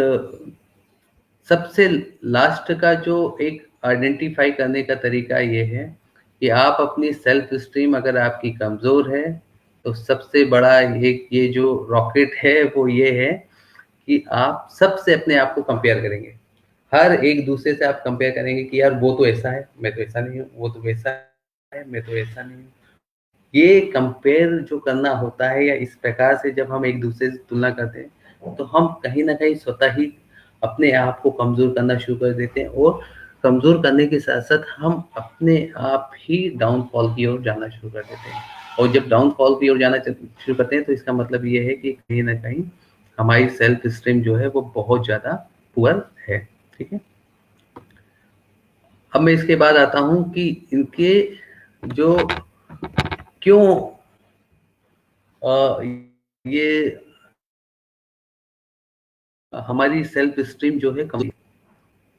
सबसे लास्ट का जो एक आइडेंटिफाई करने का तरीका ये है कि आप अपनी सेल्फ स्टीम अगर आपकी कमजोर है तो सबसे बड़ा एक ये जो रॉकेट है वो ये है कि आप सबसे अपने आप को कंपेयर करेंगे। हर एक दूसरे से आप कंपेयर करेंगे कि यार वो तो ऐसा है, मैं तो ऐसा नहीं हूँ, वो तो वैसा है, मैं तो ऐसा नहीं हूँ। ये कंपेयर जो करना होता है या इस प्रकार से जब हम एक दूसरे से तुलना करते हैं तो हम कहीं ना कहीं स्वतः ही अपने आप को कमजोर करना शुरू कर देते हैं, और कमजोर करने के साथ साथ हम अपने आप ही डाउनफॉल की ओर जाना शुरू कर देते हैं। और जब डाउनफॉल की ओर जाना शुरू करते हैं तो इसका मतलब ये है कि कहीं ना कहीं हमारी सेल्फ स्टीम जो है वो बहुत ज्यादा पुअर है, ठीक है। अब मैं इसके बाद आता हूं कि इनके जो क्यों ये हमारी सेल्फ स्टीम जो है कमजोर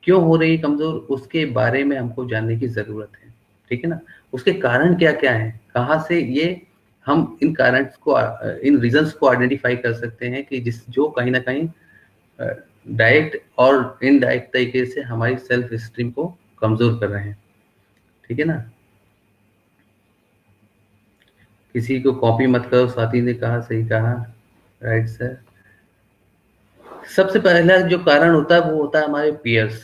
क्यों हो रही है, कमजोर, उसके बारे में हमको जानने की जरूरत है, ठीक है ना। उसके कारण क्या क्या है, कहाँ से ये हम इन कारण को इन रीजंस को आइडेंटिफाई कर सकते हैं कि जिस जो कहीं ना कहीं डायरेक्ट और इनडायरेक्ट तरीके से हमारी सेल्फ स्टीम को कमजोर कर रहे हैं, ठीक है ना। किसी को कॉपी मत करो, स्वाति ने कहा, सही कहा, राइट सर। सबसे पहला जो कारण होता है वो होता है हमारे पीयर्स,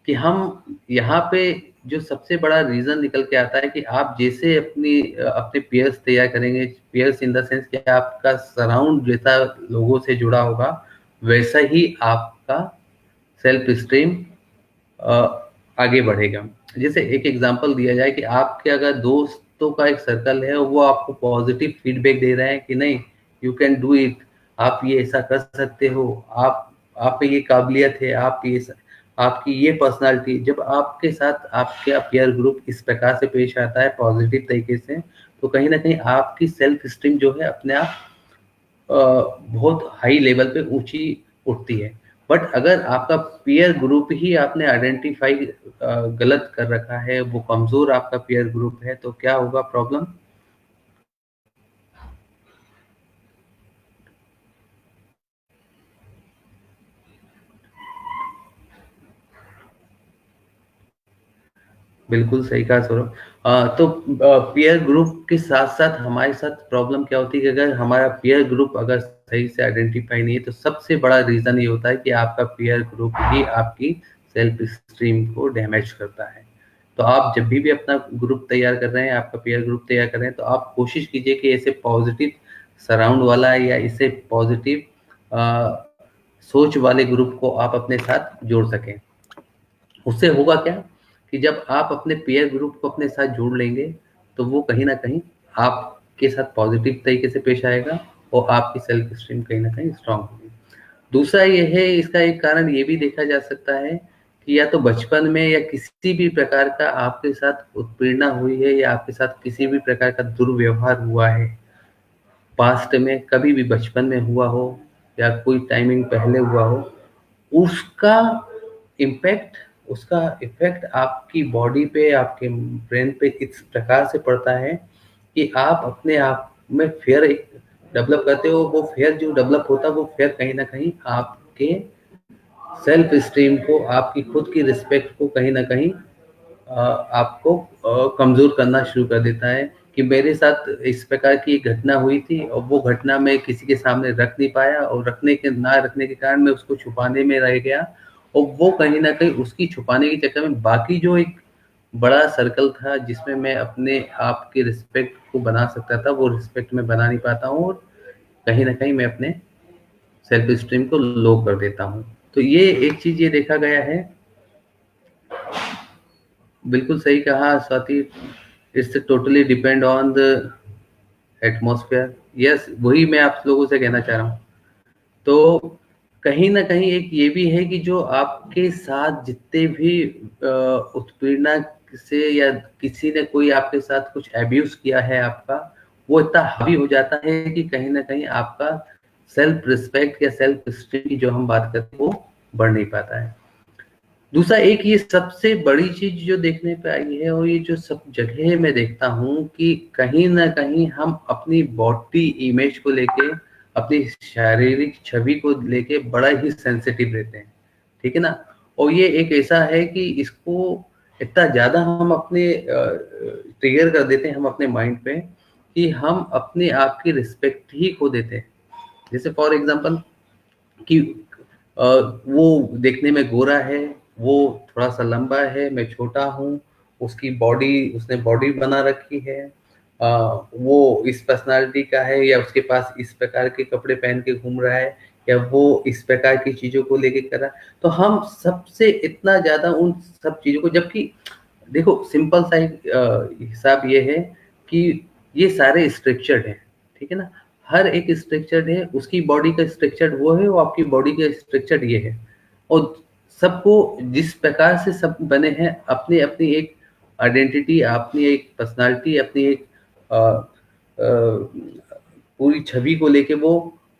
कि हम यहाँ पे जो सबसे बड़ा रीजन निकल के आता है कि आप जैसे अपने पीयर्स तैयार करेंगे, पीयर्स इन द सेंस कि आपका सराउंड जैसा लोगों से जुड़ा होगा वैसा ही आपका सेल्फ स्टीम आगे बढ़ेगा। जैसे एक एग्जांपल दिया जाए कि आपके अगर दोस्तों का एक सर्कल है और वो आपको पॉजिटिव फीडबैक दे रहे हैं कि नहीं, यू कैन डू इट, आप ये ऐसा कर सकते हो, आप पे ये काबिलियत है, आपकी ये पर्सनालिटी, जब आपके साथ आपका पीयर ग्रुप इस प्रकार से पेश आता है पॉजिटिव तरीके से, तो कहीं ना कहीं आपकी सेल्फ स्टीम जो है अपने आप बहुत हाई लेवल पे ऊंची उठती है। बट अगर आपका पीयर ग्रुप ही आपने आइडेंटिफाई गलत कर रखा है, वो कमजोर आपका पीयर ग्रुप है, तो क्या होगा प्रॉब्लम। बिल्कुल सही कहा सौरभ। तो पीयर ग्रुप के साथ साथ हमारे साथ प्रॉब्लम क्या होती है कि अगर हमारा पीयर ग्रुप अगर सही से आइडेंटिफाई नहीं है तो सबसे बड़ा रीजन ये होता है कि आपका पीयर ग्रुप ही आपकी सेल्फ स्टीम को डैमेज करता है। तो आप जब भी अपना ग्रुप तैयार कर रहे हैं, आपका पीयर ग्रुप तैयार कर रहे हैं, तो आप कोशिश कीजिए कि ऐसे पॉजिटिव सराउंड वाला या इसे पॉजिटिव सोच वाले ग्रुप को आप अपने साथ जोड़ सकें। उससे होगा क्या कि जब आप अपने पीयर ग्रुप को अपने साथ जोड़ लेंगे तो वो कहीं ना कहीं आपके साथ पॉजिटिव तरीके से पेश आएगा और आपकी सेल्फ स्टीम कहीं ना कहीं स्ट्रांग होगी। दूसरा ये है, इसका एक कारण ये भी देखा जा सकता है कि या तो बचपन में या किसी भी प्रकार का आपके साथ उत्पीड़ना हुई है या आपके साथ किसी भी प्रकार का दुर्व्यवहार हुआ है पास्ट में, कभी भी बचपन में हुआ हो या कोई टाइमिंग पहले हुआ हो, उसका इम्पैक्ट, उसका इफेक्ट आपकी बॉडी पे, आपके ब्रेन पे इस प्रकार से पड़ता है कि आप अपने आप में फेयर डेवलप करते हो। वो फेयर जो डेवलप होता है वो फेयर कहीं ना कहीं आपके सेल्फ स्टीम को, आपकी खुद की रिस्पेक्ट को कहीं ना कहीं आपको कमजोर करना शुरू कर देता है कि मेरे साथ इस प्रकार की एक घटना हुई थी और वो घटना मैं किसी के सामने रख नहीं पाया और रखने के कारण मैं उसको छुपाने में रह गया, और वो कहीं ना कहीं उसकी छुपाने के चक्कर में बाकी जो एक बड़ा सर्कल था जिसमें मैं अपने आप की रिस्पेक्ट को बना सकता था वो रिस्पेक्ट में बना नहीं पाता हूँ, और कहीं ना कहीं मैं अपने सेल्फ स्टीम को लो कर देता हूँ। तो ये एक चीज ये देखा गया है। बिल्कुल सही कहा Swati, it's totally depend on the atmosphere. Yes, वही मैं आप लोगों से कहना चाह रहा हूँ। तो कहीं ना कहीं एक ये भी है कि जो आपके साथ जितने भी उत्पीड़ना से या किसी ने कोई आपके साथ कुछ एब्यूज किया है आपका, वो इतना हावी हो जाता है कि कहीं ना कहीं आपका सेल्फ रिस्पेक्ट या सेल्फ स्टीम की जो हम बात करते हैं वो बढ़ नहीं पाता है। दूसरा एक ये सबसे बड़ी चीज जो देखने पे आई है, और ये जो सब जगह मैं देखता हूँ कि कहीं ना कहीं हम अपनी बॉडी इमेज को लेके, अपनी शारीरिक छवि को लेके बड़ा ही सेंसिटिव रहते हैं, ठीक है ना। और ये एक ऐसा है कि इसको इतना ज्यादा हम अपने ट्रिगर कर देते हैं हम अपने माइंड पे कि हम अपने आप की रिस्पेक्ट ही खो देते हैं। जैसे फॉर एग्जांपल कि वो देखने में गोरा है, वो थोड़ा सा लंबा है, मैं छोटा हूँ, उसकी बॉडी, उसने बॉडी बना रखी है, वो इस पर्सनालिटी का है, या उसके पास इस प्रकार के कपड़े पहन के घूम रहा है, या वो इस प्रकार की चीजों को लेके कर रहा है। तो हम सबसे इतना ज्यादा उन सब चीजों को, जबकि देखो सिंपल सा हिसाब ये है कि ये सारे स्ट्रक्चर्ड है, ठीक है ना। हर एक स्ट्रक्चर्ड है, उसकी बॉडी का स्ट्रक्चर्ड वो है, वो आपकी बॉडी का स्ट्रक्चर्ड ये है। और सबको जिस प्रकार से सब बने हैं, अपनी अपनी एक आइडेंटिटी, अपनी एक पर्सनालिटी, अपनी एक अ, पूरी छवि को लेके वो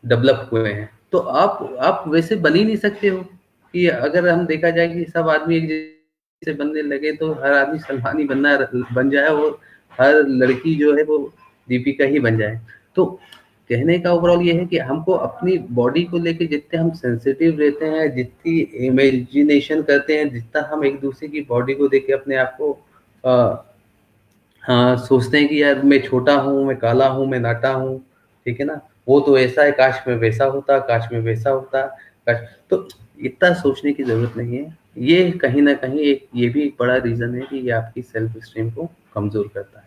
डेवलप हुए हैं। तो आप वैसे बन ही नहीं सकते हो कि अगर हम देखा जाए कि सब आदमी एक जैसे बनने लगे तो हर आदमी सलमान ही बन जाए, और हर लड़की जो है वो दीपिका ही बन जाए। तो कहने का ओवरऑल ये है कि हमको अपनी बॉडी को लेके जितने हम सेंसिटिव रहते हैं, जितनी इमेजिनेशन करते हैं, जितना हम एक दूसरे की बॉडी को देख के अपने आप को हाँ सोचते हैं कि यार मैं छोटा हूँ, मैं काला हूँ, मैं नाटा हूँ, ठीक है ना, वो तो ऐसा है, काश में वैसा होता, काश में वैसा होता, काश। तो इतना सोचने की जरूरत नहीं है। ये कहीं ना कहीं एक ये भी एक बड़ा रीजन है कि ये आपकी सेल्फ स्टीम को कमजोर करता है।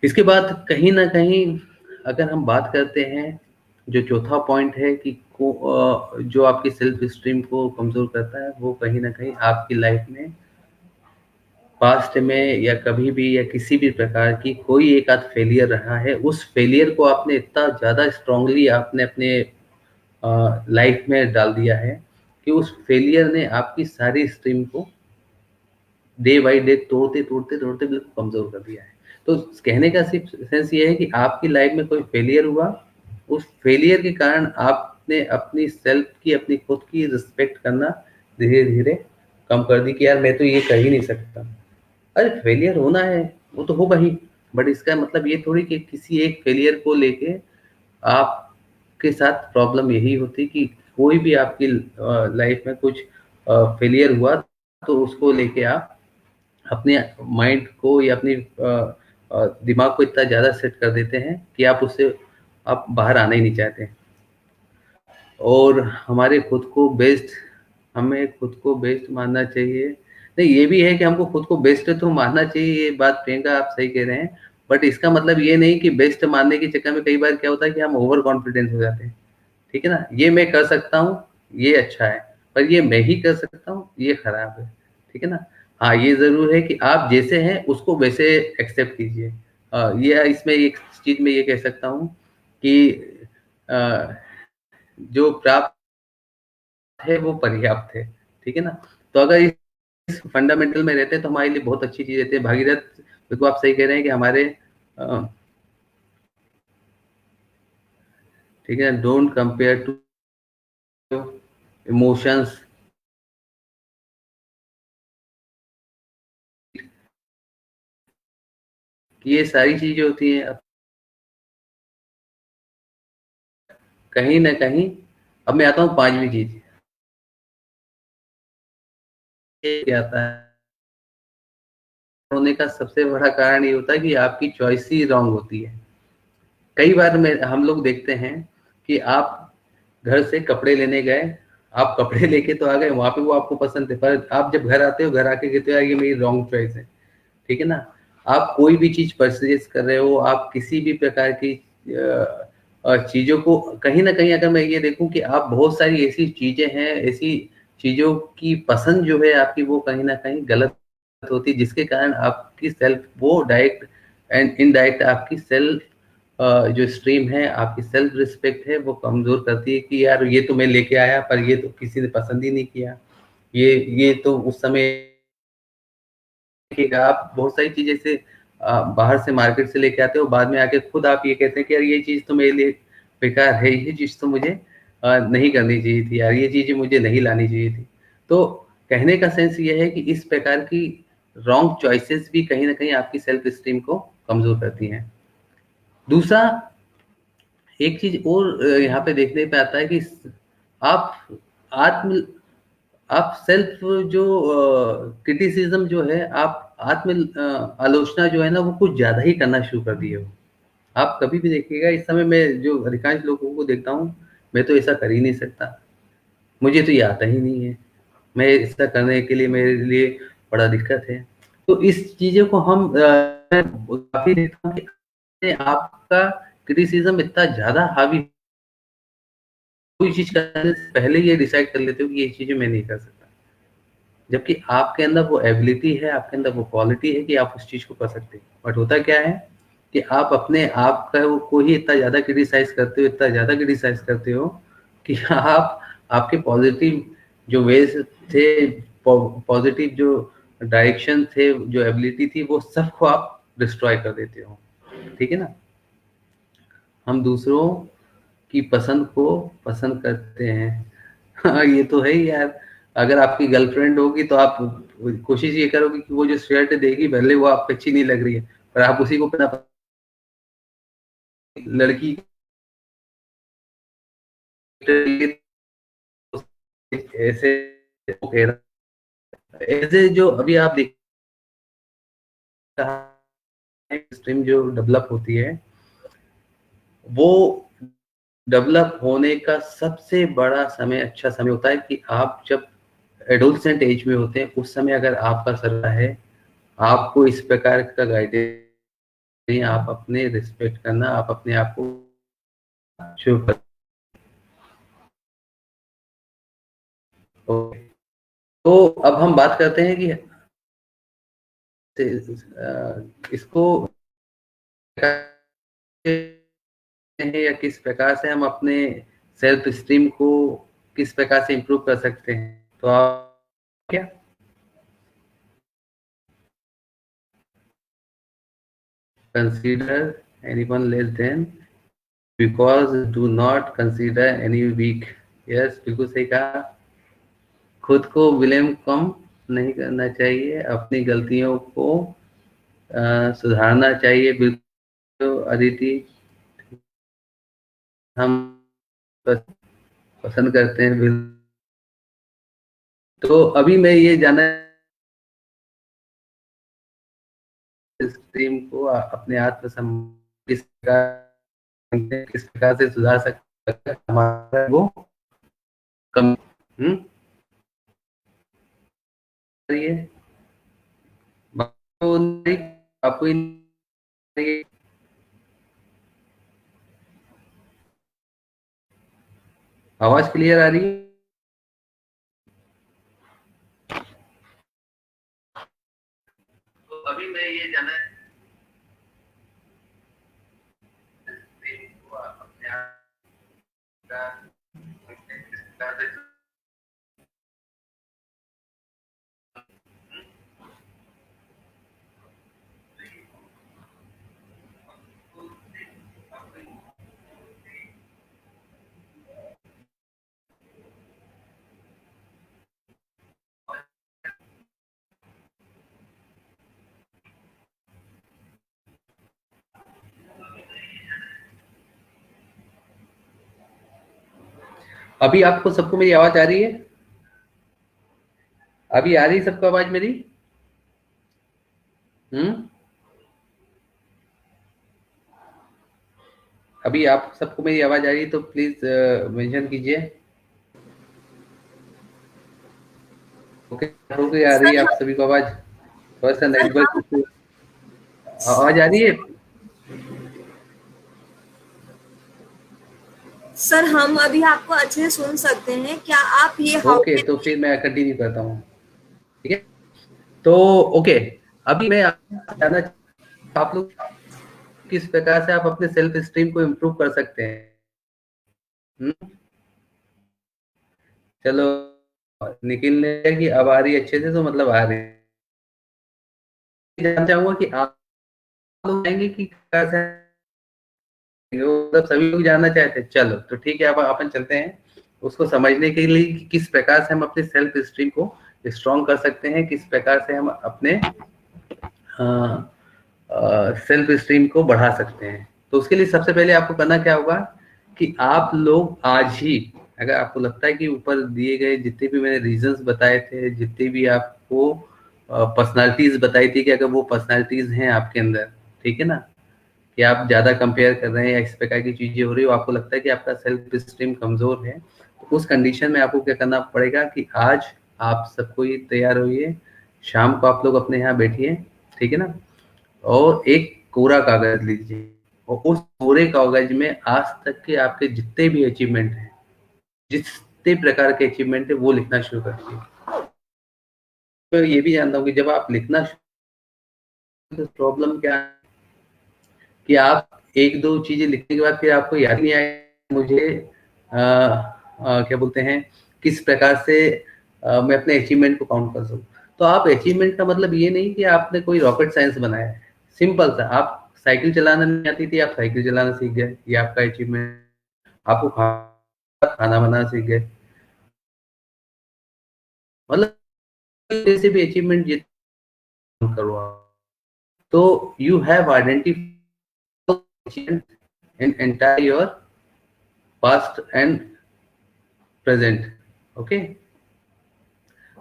इसके बाद कहीं ना कहीं अगर हम बात करते हैं, जो चौथा पॉइंट है कि जो आपकी सेल्फ स्टीम को कमजोर करता है, वो कहीं ना कहीं आपकी लाइफ में पास्ट में या कभी भी या किसी भी प्रकार की कोई एक आध फेलियर रहा है, उस फेलियर को आपने इतना ज़्यादा स्ट्रांगली आपने अपने लाइफ में डाल दिया है कि उस फेलियर ने आपकी सारी स्ट्रीम को डे बाई डे तोड़ते तोड़ते तोड़ते बिल्कुल कमजोर कर दिया है। तो कहने का सिर्फ सेंस ये है कि आपकी लाइफ में कोई फेलियर हुआ, उस फेलियर के कारण आपने अपनी सेल्फ की, अपनी खुद की रिस्पेक्ट करना धीरे धीरे कम कर दी कि यार मैं तो ये कर ही नहीं सकता। अरे फेलियर होना है, वो तो होगा ही, बट इसका मतलब ये थोड़ी कि किसी एक फेलियर को लेके आपके साथ प्रॉब्लम यही होती कि कोई भी आपकी लाइफ में कुछ फेलियर हुआ तो उसको लेके आप अपने माइंड को या अपनी दिमाग को इतना ज़्यादा सेट कर देते हैं कि आप उससे आप बाहर आना ही नहीं चाहते। और हमें खुद को बेस्ट मानना चाहिए। नहीं, ये भी है कि हमको खुद को बेस्ट तो मानना चाहिए, ये बात प्रियंका आप सही कह रहे हैं, बट इसका मतलब ये नहीं कि बेस्ट मानने के चक्कर में कई बार क्या होता है कि हम ओवर कॉन्फिडेंस हो जाते हैं, ठीक है ना। ये मैं कर सकता हूँ, ये अच्छा है, पर ये मैं ही कर सकता हूँ, ये खराब है, ठीक है ना। हाँ, ये जरूर है कि आप जैसे हैं उसको वैसे एक्सेप्ट कीजिए। ये इसमें एक चीज में ये कह सकता हूँ कि अ, जो प्राप्त है वो पर्याप्त है, ठीक है ना। तो अगर इस फंडामेंटल में रहते हैं तो हमारे लिए बहुत अच्छी चीज रहती है। भागीरथ, बिल्कुल आप सही कह रहे हैं कि हमारे ठीक है, डोंट कंपेयर टू इमोशंस, ये सारी चीजें होती हैं कहीं ना कहीं। अब मैं आता हूँ पांचवी चीज, ये आता है होने का सबसे बड़ा कारण ये होता है कि आपकी चॉइस ही रॉन्ग होती है। कई बार हम लोग देखते हैं कि आप घर से कपड़े लेने गए, आप कपड़े लेके तो आ गए, वहां पे वो आपको पसंद है, पर आप जब घर आते हो, घर आके कहते हो यार ये मेरी रॉन्ग चॉइस है, ठीक है ना। आप कोई भी चीज परचेज कर रहे हो, आप किसी भी प्रकार की चीज़ों को कहीं न कहीं, अगर मैं ये देखूँ कि आप बहुत सारी ऐसी चीज़ें हैं, ऐसी चीज़ों की पसंद जो है आपकी, वो कहीं न कहीं गलत होती है, जिसके कारण आपकी सेल्फ, वो डायरेक्ट एंड इनडायरेक्ट आपकी सेल्फ जो स्ट्रीम है, आपकी सेल्फ रिस्पेक्ट है, वो कमज़ोर करती है कि यार ये तो मैं लेके आया, पर ये तो किसी ने पसंद ही नहीं किया। ये तो उस समय देखिएगा, आप बहुत सारी चीज़ ऐसे बाहर से मार्केट से लेके आते हो, बाद में आके खुद आप ये कहते हैं कि यार ये चीज़ तो मेरे लिए बेकार है, ये चीज़ तो मुझे नहीं करनी चाहिए थी यार, ये चीज़ें मुझे नहीं लानी चाहिए थी। तो कहने का सेंस ये है कि इस प्रकार की रॉन्ग चॉइसेस भी कहीं न कहीं आपकी सेल्फ एस्टीम को कमज़ोर करती हैं। दूसरा, एक चीज़ और यहाँ पे देखने पे आता है कि आप आत्म आप सेल्फ जो क्रिटिसिज्म जो है, आप आलोचना जो है ना, वो कुछ ज़्यादा ही करना शुरू कर दिए हो। आप कभी भी देखिएगा, इस समय मैं जो अधिकांश लोगों को देखता हूँ, मैं तो ऐसा कर ही नहीं सकता, मुझे तो ये आता ही नहीं है, मैं ऐसा करने के लिए मेरे लिए बड़ा दिक्कत है। तो इस चीज़ों को हम काफ़ी देखता हूँ कि आपका क्रिटिसिज्म इतना ज़्यादा हावी, कोई चीज़ करने से पहले ये डिसाइड कर लेते हो कि ये चीज़ें मैं नहीं कर सकता। जबकि आपके अंदर वो एबिलिटी है, आपके अंदर वो क्वालिटी है कि आप उस चीज़ को कर सकते हैं। बट होता क्या है कि आप अपने आप का वो को ही इतना ज़्यादा क्रिटिसाइज़ करते हो, इतना ज़्यादा क्रिटिसाइज़ करते हो कि आप आपके पॉज़िटिव जो वेज़ थे, पॉज़िटिव जो डायरेक्शन थे, जो एबिलिटी थी, वो सबको आप डिस्ट्रॉय कर देते हो। ठीक है ना? हम दूसरों की पसंद को पसंद करते हैं। हाँ, ये तो है ही यार। अगर आपकी गर्लफ्रेंड होगी तो आप कोशिश ये करोगे कि वो जो शर्ट देगी, भले वो आपको अच्छी नहीं लग रही है, पर आप उसी को अपना लड़की ऐसे वो कह रहा है, ऐसे जो अभी आप देख स्ट्रीम जो डेवलप होती है, वो डेवलप होने का सबसे बड़ा समय, अच्छा समय होता है कि आप जब एडोलसेंट एज में होते हैं, उस समय अगर आपका सलाह है, आपको इस प्रकार का गाइडेंस नहीं, आप अपने रिस्पेक्ट करना, आप अपने आप को शो कर। तो अब हम बात करते हैं कि इसको हैं या किस प्रकार से हम अपने सेल्फ स्टीम को किस प्रकार से इम्प्रूव कर सकते हैं। तो आप क्या consider anyone less than because do not consider any weak। Yes, बिल्कुल सही कहा। खुद को ब्लेम कम नहीं करना चाहिए, अपनी गलतियों को सुधारना चाहिए। बिल्कुल अदिति, हम बस पसंद करते हैं। बिल्कुल। तो अभी मैं ये जानना, स्ट्रीम को अपने आत्म किस प्रकार से सुधार सकते हैं, हमारा वो कम रही है। आपको नहीं, आपको ही नहीं, आवाज क्लियर आ रही है? तो अभी मैं ये जानना अपने आप का अभी आपको सबको मेरी आवाज आ रही है? अभी आ रही है सबको आवाज मेरी? हम्म। अभी आप सबको मेरी आवाज आ रही है तो प्लीज मेंशन कीजिए। ओके, हो गई, आ रही है सर आप सभी को आवाज? थोड़ा सा सर नेटवर्क आवाज आ रही है? सर हम अभी आपको अच्छे से सुन सकते हैं, क्या आप ये हाउ ओके, तो कैन। फिर मैं कंटिन्यू करता हूँ। ठीक है, तो ओके, अभी मैं जानना चाहता हूं, आप लोग किस प्रकार से आप अपने सेल्फ स्टीम को इम्प्रूव कर सकते हैं। हम्म, चलो, निखिल ने कहा कि अब आ रही है अच्छे से, तो मतलब आ रही है। जानना चाहूंगा कि आप लोग चाहेंगे कि कैसे, मतलब सभी लोग जानना चाहते हैं। चलो तो ठीक है, अब अपन चलते हैं उसको समझने के लिए कि किस प्रकार से हम अपने सेल्फ स्टीम को स्ट्रॉन्ग कर सकते हैं, किस प्रकार से हम अपने सेल्फ स्टीम को बढ़ा सकते हैं। तो उसके लिए सबसे पहले आपको करना क्या होगा कि आप लोग आज ही, अगर आपको लगता है कि ऊपर दिए गए जितने भी मैंने रीजंस बताए थे, जितने भी आपको पर्सनालिटीज बताई थी, कि अगर वो पर्सनालिटीज हैं आपके अंदर, ठीक है ना, कि आप ज़्यादा कंपेयर कर रहे हैं या इस प्रकार की चीज़ें हो रही हो, आपको लगता है कि आपका सेल्फ स्टीम कमज़ोर है, तो उस कंडीशन में आपको क्या करना पड़ेगा कि आज आप सबको ये तैयार होइए, शाम को आप लोग अपने यहाँ बैठिए, ठीक है ना, और एक कोरा कागज लीजिए, और उस कोरे कागज में आज तक के आपके जितने भी अचीवमेंट हैं, जितने प्रकार के अचीवमेंट है, वो लिखना शुरू कर दीजिए। तो ये भी जानता हूँ कि जब आप लिखना शुरू, तो प्रॉब्लम क्या है कि आप एक दो चीजें लिखने के बाद फिर आपको याद नहीं आएगा मुझे क्या बोलते हैं, किस प्रकार से मैं अपने अचीवमेंट को काउंट कर सकूं। तो आप अचीवमेंट का मतलब ये नहीं कि आपने कोई रॉकेट साइंस बनाया है, सिंपल सा, आप साइकिल चलाना नहीं आती थी, आप साइकिल चलाना सीख गए, ये आपका अचीवमेंट। आपको खाना बनाना सीख गए, मतलब जैसे भी अचीवमेंट जितना करो आप, तो you have identified in entire your past and present. Okay,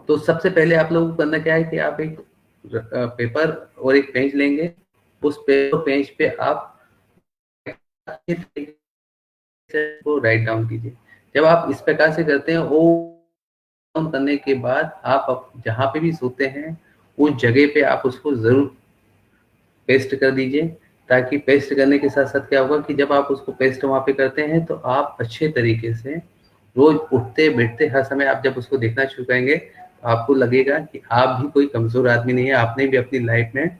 तो सबसे पहले आप लोगों को करना क्या है कि आप एक पेपर और एक पेंच लेंगे, उस पेपर पेंच पे आप को राइट डाउन कीजिए। जब आप इस प्रकार से करते हैं, वो डाउन करने के बाद आप जहाँ पे भी सोते हैं, उस जगह पे आप उसको जरूर पेस्ट कर दीजिए, ताकि पेस्ट करने के साथ साथ क्या होगा कि जब आप उसको पेस्ट वहाँ पे करते हैं, तो आप अच्छे तरीके से रोज उठते बैठते हर समय आप जब उसको देखना शुरू करेंगे, तो आपको लगेगा कि आप भी कोई कमजोर आदमी नहीं है, आपने भी अपनी लाइफ में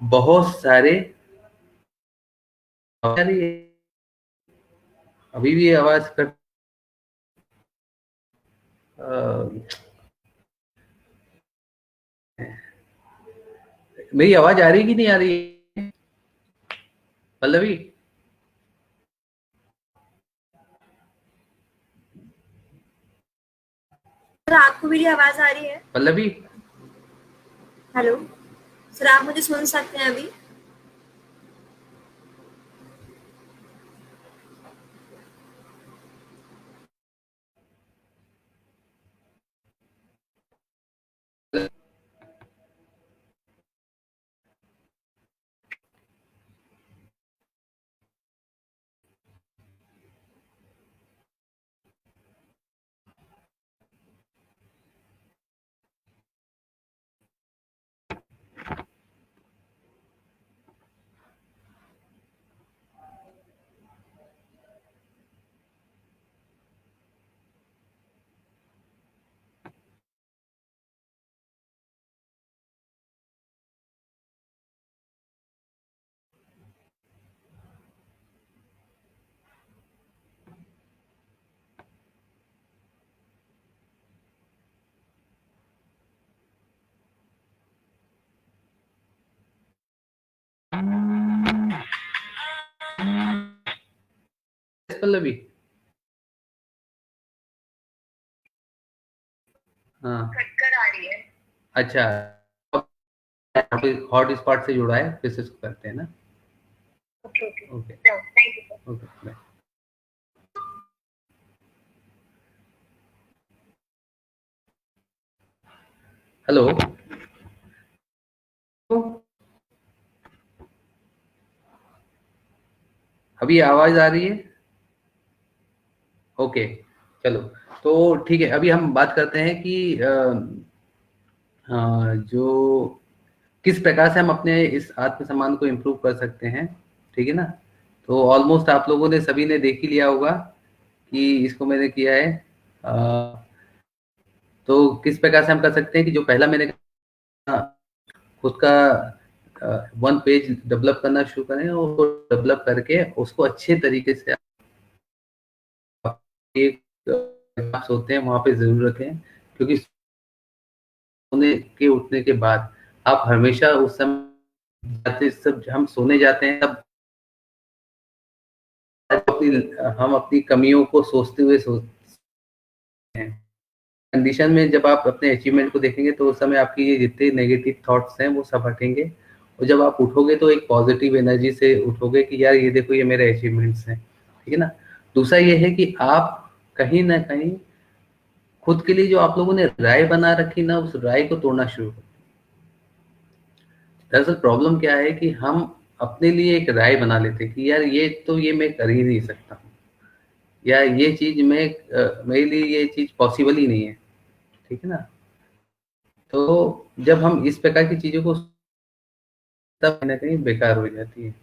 बहुत सारे, अभी भी ये आवाज कर, मेरी आवाज आ रही है कि नहीं आ रही है पल्लवी? सर आपको मेरी आवाज आ रही है? पल्लवी, हेलो, सर आप मुझे सुन सकते हैं अभी? पल्लवी, हाँ कटकर आ रही है। अच्छा, हॉट स्पॉट से जुड़ा है, फिर से इसको करते हैं ना। Okay okay, okay thank you sir. Okay bye. Hello, अभी आवाज आ रही है? ओके, चलो, तो ठीक है, अभी हम बात करते हैं कि जो किस प्रकार से हम अपने इस आत्मसम्मान को इम्प्रूव कर सकते हैं, ठीक है ना। तो ऑलमोस्ट आप लोगों ने सभी ने देख ही लिया होगा कि इसको मैंने किया है। तो किस प्रकार से हम कर सकते हैं कि जो पहला मैंने कहा, खुद का 1 पेज डेवलप करना शुरू करें और उसको डेवलप करके उसको अच्छे तरीके से एक होते हैं वहाँ पे ज़रूर रखें, क्योंकि सोने के उठने के बाद आप हमेशा उस समय जाते सब हम सोने जाते हैं तब हम अपनी कमियों को सोचते हुए सोते हैं। कंडीशन में जब आप अपने अचीवमेंट को देखेंगे तो उस समय आपकी ये जितने नेगेटिव थॉट्स हैं वो सब हटेंगे, और जब आप उठोगे तो एक पॉजिटिव एनर्जी से उठोगे कि यार ये देखो ये मेरे अचीवमेंट्स हैं, ठीक है ना। दूसरा ये है कि आप कहीं ना कहीं खुद के लिए जो आप लोगों ने राय बना रखी ना, उस राय को तोड़ना शुरू करो। दरअसल प्रॉब्लम क्या है कि हम अपने लिए एक राय बना लेते हैं कि यार ये मैं कर ही नहीं सकता हूँ, या ये चीज मेरे लिए ये चीज पॉसिबल ही नहीं है, ठीक है ना। तो जब हम इस प्रकार की चीजों को, तब कहीं ना कहीं बेकार हो जाती है।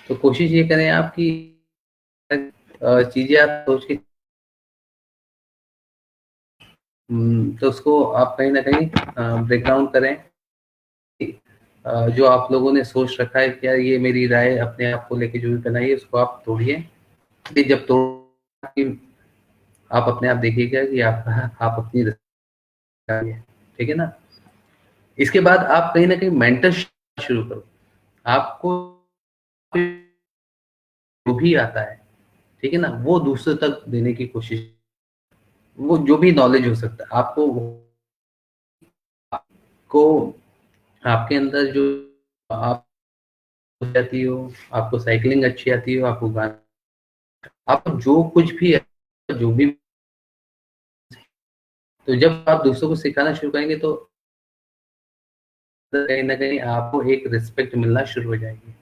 तो कोशिश ये करें आप कि चीजें आप सोच के तो उसको आप कहीं ना कहीं ब्रेक डाउन करें। जो आप लोगों ने सोच रखा है कि यार ये मेरी राय अपने आप को लेके जो भी बनाई है उसको आप तोड़िए। फिर जब तोड़ आप अपने आप देखिएगा कि आप अपनी ठीक है ना। इसके बाद आप कहीं ना कहीं मेंटर शुरू करो। आपको जो भी आता है, ठीक है ना, वो दूसरे तक देने की कोशिश, वो जो भी नॉलेज हो सकता है आपको आपके अंदर जो आप आती हो, आपको साइकिलिंग अच्छी आती हो, आपको गाना, आप जो कुछ भी है, जो भी, तो जब आप दूसरों को सिखाना शुरू करेंगे तो कहीं ना कहीं आपको एक रिस्पेक्ट मिलना शुरू हो जाएगी,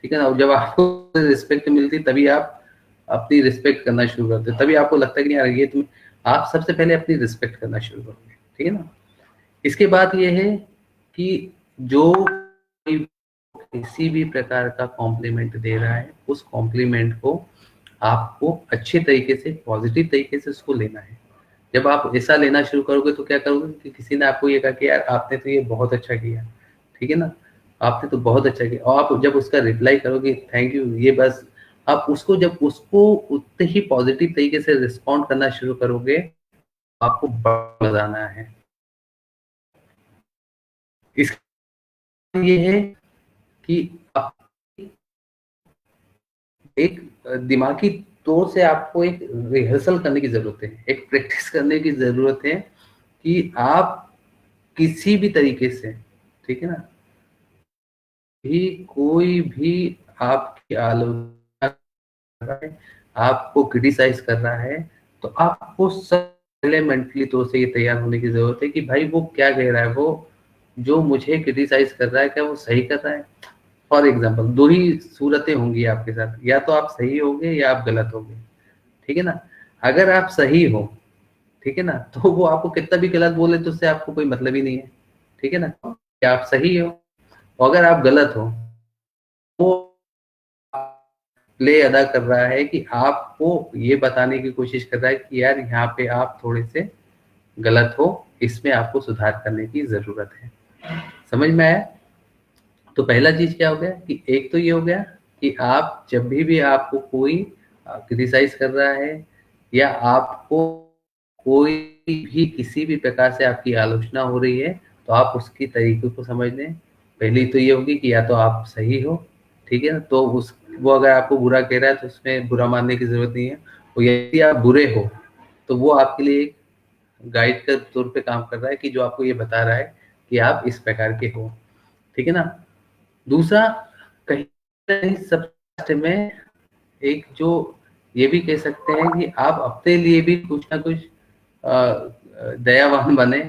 ठीक है ना। और जब आपको रिस्पेक्ट मिलती तभी आप अपनी रिस्पेक्ट करना शुरू करते हो, तभी आपको लगता है कि यार ये तुम, आप सबसे पहले अपनी रिस्पेक्ट करना शुरू करोगे, ठीक है ना। इसके बाद ये है कि जो किसी भी प्रकार का कॉम्प्लीमेंट दे रहा है, उस कॉम्प्लीमेंट को आपको अच्छे तरीके से, पॉजिटिव तरीके से उसको लेना है। जब आप ऐसा लेना शुरू करोगे तो क्या करोगे कि किसी ने आपको ये कहा कि यार आपने तो ये बहुत अच्छा किया, ठीक है ना, आपने तो बहुत अच्छा किया, और आप जब उसका रिप्लाई करोगे थैंक यू, ये बस आप उसको जब उसको उतने ही पॉजिटिव तरीके से रिस्पॉन्ड करना शुरू करोगे, आपको बड़ा मजा आना है। इसका ये है कि आप एक दिमागी तौर से आपको एक रिहर्सल करने की जरूरत है, एक प्रैक्टिस करने की जरूरत है कि आप किसी भी तरीके से, ठीक है ना, भी कोई भी आपकी आलोचना कर रहा है, आपको क्रिटिसाइज कर रहा है, तो आपको सब पहले मेंटली तौर से ये तैयार होने की जरूरत है कि भाई वो क्या कह रहा है, वो जो मुझे क्रिटिसाइज कर रहा है क्या वो सही कर रहा है। फॉर एग्जाम्पल दो ही सूरतें होंगी आपके साथ, या तो आप सही होगे या आप गलत होगे, ठीक है ना। अगर आप सही हो, ठीक है ना, तो वो आपको कितना भी गलत बोले तो उससे आपको कोई मतलब ही नहीं है, ठीक है ना, कि आप सही हो। अगर आप गलत हो, वो प्ले अदा कर रहा है कि आपको ये बताने की कोशिश कर रहा है कि यार यहाँ पे आप थोड़े से गलत हो, इसमें आपको सुधार करने की जरूरत है। समझ में आया। तो पहला चीज क्या हो गया कि एक तो ये हो गया कि आप जब भी आपको कोई क्रिटिसाइज कर रहा है, या आपको कोई भी किसी भी प्रकार से आपकी आलोचना हो रही है, तो आप उसकी तरीके को समझ लें। पहली तो ये होगी कि या तो आप सही हो, ठीक है ना, तो उस वो अगर आपको बुरा कह रहा है तो उसमें बुरा मानने की जरूरत नहीं है। और यदि आप बुरे हो तो वो आपके लिए एक गाइड के तौर पे काम कर रहा है कि जो आपको ये बता रहा है कि आप इस प्रकार के हो, ठीक है ना। दूसरा, कहीं ना कहीं सबसे में एक जो ये भी कह सकते हैं कि आप अपने लिए भी कुछ ना कुछ दयावान बने,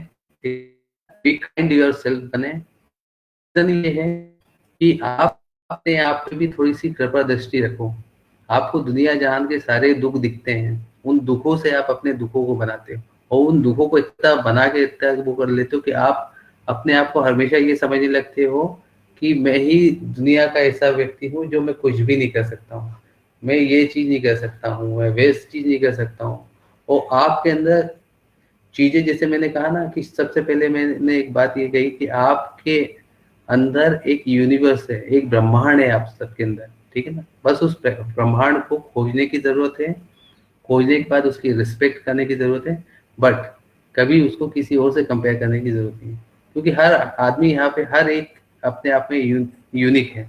बी काइंड योरसेल्फ बने। रीजन ये है कि आप अपने आप पे भी थोड़ी सी कृपा दृष्टि रखो। आपको दुनिया जहान के सारे दुख दिखते हैं, उन दुखों से आप अपने दुखों को बनाते हो, और उन दुखों को इतना बना के इतना वो कर लेते हो कि आप अपने आप को हमेशा ये समझने लगते हो कि मैं ही दुनिया का ऐसा व्यक्ति हूँ जो मैं कुछ भी नहीं कर सकता हूँ, मैं ये चीज नहीं कर सकता हूँ, मैं वेस्ट चीज नहीं कर सकता हूँ। और आपके अंदर चीजें, जैसे मैंने कहा ना कि सबसे पहले मैंने एक बात ये कही कि आपके अंदर एक यूनिवर्स है, एक ब्रह्मांड है आप सबके अंदर, ठीक है ना। बस उस ब्रह्मांड को खोजने की जरूरत है, खोजने के बाद उसकी रिस्पेक्ट करने की जरूरत है, बट कभी उसको किसी और से कंपेयर करने की जरूरत नहीं है, क्योंकि हर आदमी यहाँ पे हर एक अपने आप में यूनिक है।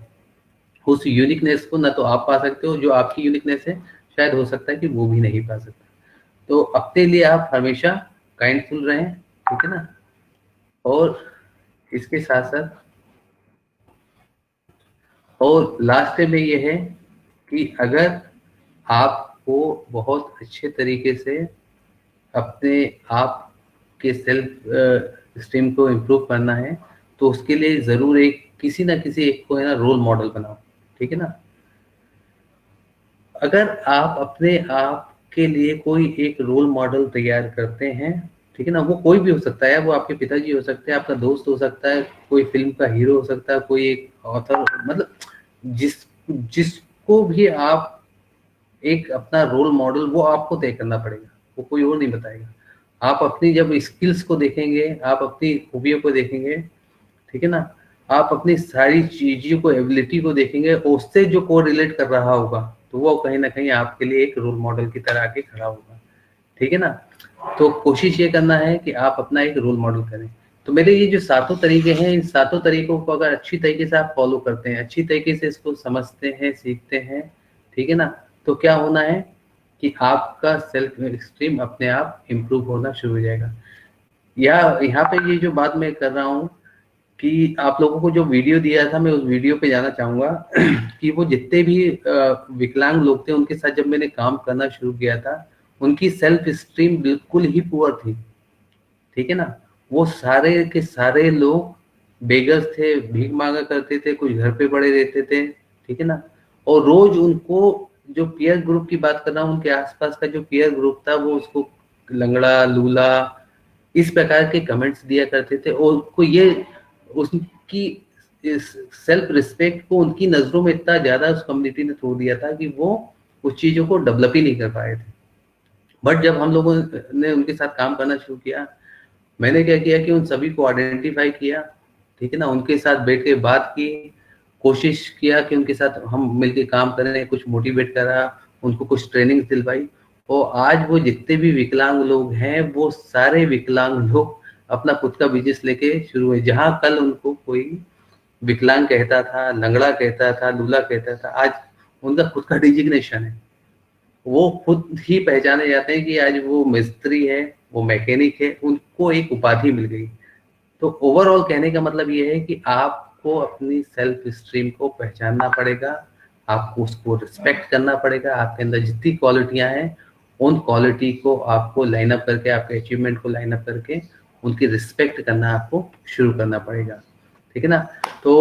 उस यूनिकनेस को ना तो आप पा सकते हो, जो आपकी यूनिकनेस है शायद हो सकता है कि वो भी नहीं पा सकता। तो अपने लिए आप हमेशा काइंडफुल रहें, ठीक है ना। और इसके साथ साथ और लास्ट में ये है कि अगर आपको बहुत अच्छे तरीके से अपने आप के सेल्फ स्टीम को इम्प्रूव करना है, तो उसके लिए ज़रूर एक किसी ना किसी एक को है ना रोल मॉडल बनाओ, ठीक है ना। अगर आप अपने आप के लिए कोई एक रोल मॉडल तैयार करते हैं, ठीक है ना, वो कोई भी हो सकता है, वो आपके पिताजी हो सकते हैं, आपका दोस्त हो सकता है, कोई फिल्म का हीरो हो सकता है, कोई एक ऑथर, मतलब जिस जिसको भी आप एक अपना रोल मॉडल, वो आपको तय करना पड़ेगा, वो कोई और नहीं बताएगा। आप अपनी जब स्किल्स को देखेंगे, आप अपनी खूबियों को देखेंगे, ठीक है ना, आप अपनी सारी चीजों को, एबिलिटी को देखेंगे और उससे जो को रिलेट कर रहा होगा, तो वो कहीं ना कहीं आपके लिए एक रोल मॉडल की तरह आके खड़ा होगा, ठीक है ना। तो कोशिश ये करना है कि आप अपना एक रोल मॉडल करें। तो मेरे ये जो सातों तरीके हैं, इन सातों तरीकों को अगर अच्छी तरीके से आप फॉलो करते हैं, अच्छी तरीके से इसको समझते हैं, सीखते हैं, ठीक है ना, तो क्या होना है कि आपका सेल्फ एस्टीम अपने आप इम्प्रूव होना शुरू हो जाएगा। यहाँ पे ये जो बात मैं कर रहा हूँ कि आप लोगों को जो वीडियो दिया था, मैं उस वीडियो पे जाना चाहूंगा कि वो जितने भी विकलांग लोग थे, उनके साथ जब मैंने काम करना शुरू किया था, उनकी सेल्फ स्टीम बिल्कुल ही पुअर थी, ठीक है ना। वो सारे के सारे लोग बेगर्स थे, भीख मांगा करते थे, कुछ घर पे पड़े रहते थे, ठीक है ना। और रोज उनको, जो पीयर ग्रुप की बात कर रहा हूँ, उनके आसपास का जो पीयर ग्रुप था, वो उसको लंगड़ा, लूला, इस प्रकार के कमेंट्स दिया करते थे। और उनको ये, उसकी इस सेल्फ रिस्पेक्ट को उनकी नजरों में इतना ज्यादा उस कम्युनिटी ने तोड़ दिया था कि वो उस चीजों को डेवलप ही नहीं कर पाए थे। बट जब हम लोगों ने उनके साथ काम करना शुरू किया, मैंने क्या किया कि उन सभी को आइडेंटिफाई किया, ठीक है ना, उनके साथ बैठ के बात की, कोशिश किया कि उनके साथ हम मिलके काम करें, कुछ मोटिवेट करा, उनको कुछ ट्रेनिंग दिलवाई। और आज वो जितने भी विकलांग लोग हैं, वो सारे विकलांग लोग अपना खुद का बिजनेस लेके शुरू हुए। जहां कल उनको कोई विकलांग कहता था, लंगड़ा कहता था, लूला कहता था, आज उनका खुद का डिजिग्नेशन है। वो खुद ही पहचाने जाते हैं कि आज वो मिस्त्री है, वो मैकेनिक है, उनको एक उपाधि मिल गई। तो ओवरऑल कहने का मतलब ये है कि आपको अपनी सेल्फ स्ट्रीम को पहचानना पड़ेगा, आपको उसको रिस्पेक्ट करना पड़ेगा। आपके अंदर जितनी क्वालिटियां हैं, उन क्वालिटी को आपको लाइन अप करके, आपके अचीवमेंट को लाइन अप करके उनकी रिस्पेक्ट करना आपको शुरू करना पड़ेगा, ठीक है ना। तो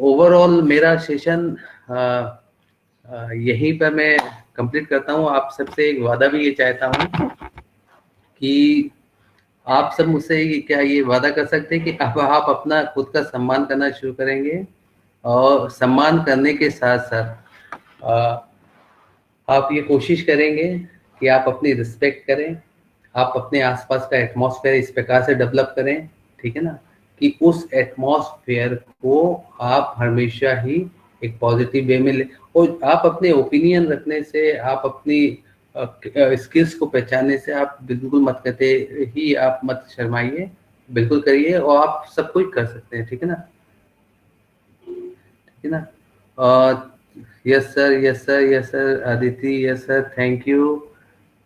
ओवरऑल मेरा सेशन यहीं पर मैं कंप्लीट करता हूँ। आप सबसे एक वादा भी ये चाहता हूँ कि आप सब मुझसे क्या ये वादा कर सकते हैं कि अब आप अपना खुद का सम्मान करना शुरू करेंगे, और सम्मान करने के साथ साथ आप ये कोशिश करेंगे कि आप अपनी रिस्पेक्ट करें, आप अपने आसपास का एटमॉस्फेयर इस प्रकार से डेवलप करें, ठीक है ना, कि उस एटमॉस्फेयर को आप हमेशा ही एक पॉजिटिव वे में ले। और आप अपने ओपिनियन रखने से, आप अपनी स्किल्स को पहचानने से आप बिल्कुल मत करते ही, आप मत शर्माइए, बिल्कुल करिए, और आप सब कुछ कर सकते हैं, ठीक है ना, ठीक है ना। Yes sir, yes sir, yes sir Aditi, yes sir, thank you.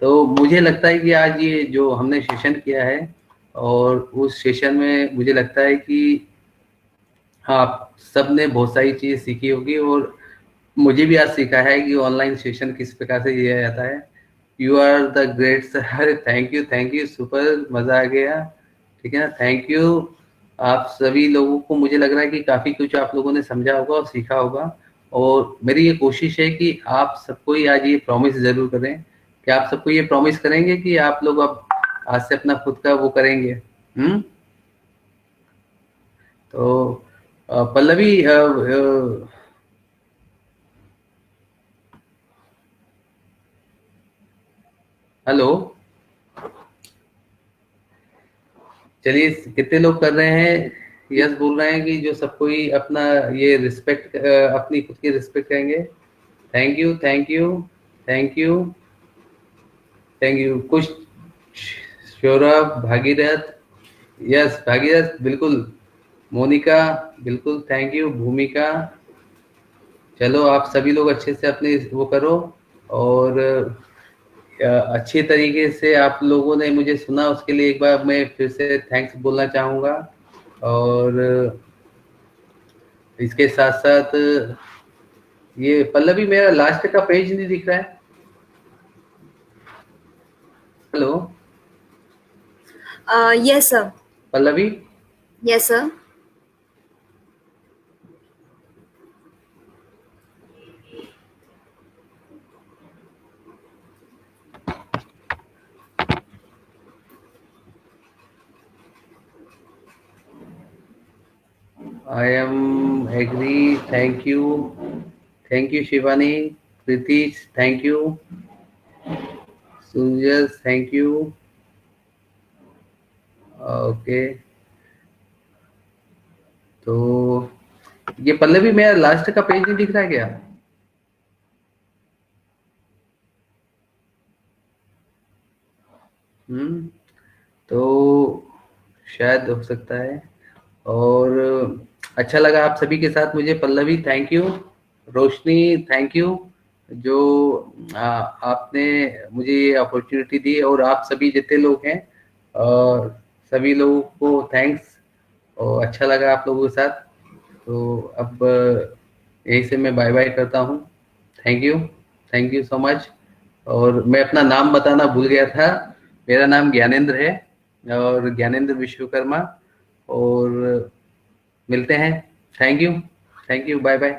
तो मुझे लगता है कि आज ये जो हमने सेशन किया है, और उस सेशन में मुझे लगता है कि हाँ, आप सब ने बहुत सारी चीज़ सीखी होगी, और मुझे भी आज सीखा है कि ऑनलाइन सेशन किस प्रकार से किया जाता है। You are the great sir, thank you, super मज़ा आ गया, ठीक है ना, थैंक यू। आप सभी लोगों को मुझे लग रहा है कि काफ़ी कुछ आप लोगों ने समझा होगा और सीखा होगा। और मेरी ये कोशिश है कि आप सबको ही आज ये प्रॉमिस ज़रूर करें कि आप सबको ये प्रॉमिस करेंगे कि आप लोग अब आज से अपना खुद का वो करेंगे। तो पल्लवी, हेलो, चलिए कितने लोग कर रहे हैं, यस बोल रहे हैं कि जो सब कोई अपना ये रिस्पेक्ट, अपनी खुद की रिस्पेक्ट करेंगे। Thank you, thank you, thank you, thank you. कुछ सौरभ, भागीरथ, यस भागीरथ बिल्कुल, मोनिका बिल्कुल, थैंक यू, भूमिका। चलो आप सभी लोग अच्छे से अपने वो करो, और अच्छे तरीके से आप लोगों ने मुझे सुना, उसके लिए एक बार मैं फिर से थैंक्स बोलना चाहूँगा। और इसके साथ साथ ये पल्लवी, मेरा लास्ट का पेज नहीं दिख रहा है। Hello Yes, sir. Pallavi, Yes, sir. I am agree, thank you Shivani, Pritish thank you, Suraj thank you, okay. तो ये पल्लवी, मेरा लास्ट का पेज नहीं दिख रहा है क्या? तो शायद हो सकता है। और अच्छा लगा आप सभी के साथ मुझे। Pallavi thank you, Roshni thank you, जो आपने मुझे ये अपॉर्चुनिटी दी, और आप सभी जितने लोग हैं सभी लोगों को थैंक्स, और अच्छा लगा आप लोगों के साथ। तो अब यहीं से मैं बाय बाय करता हूँ। Thank you so much. और मैं अपना नाम बताना भूल गया था, मेरा नाम ज्ञानेंद्र है, और ज्ञानेंद्र विश्वकर्मा। और मिलते हैं। Thank you, bye bye.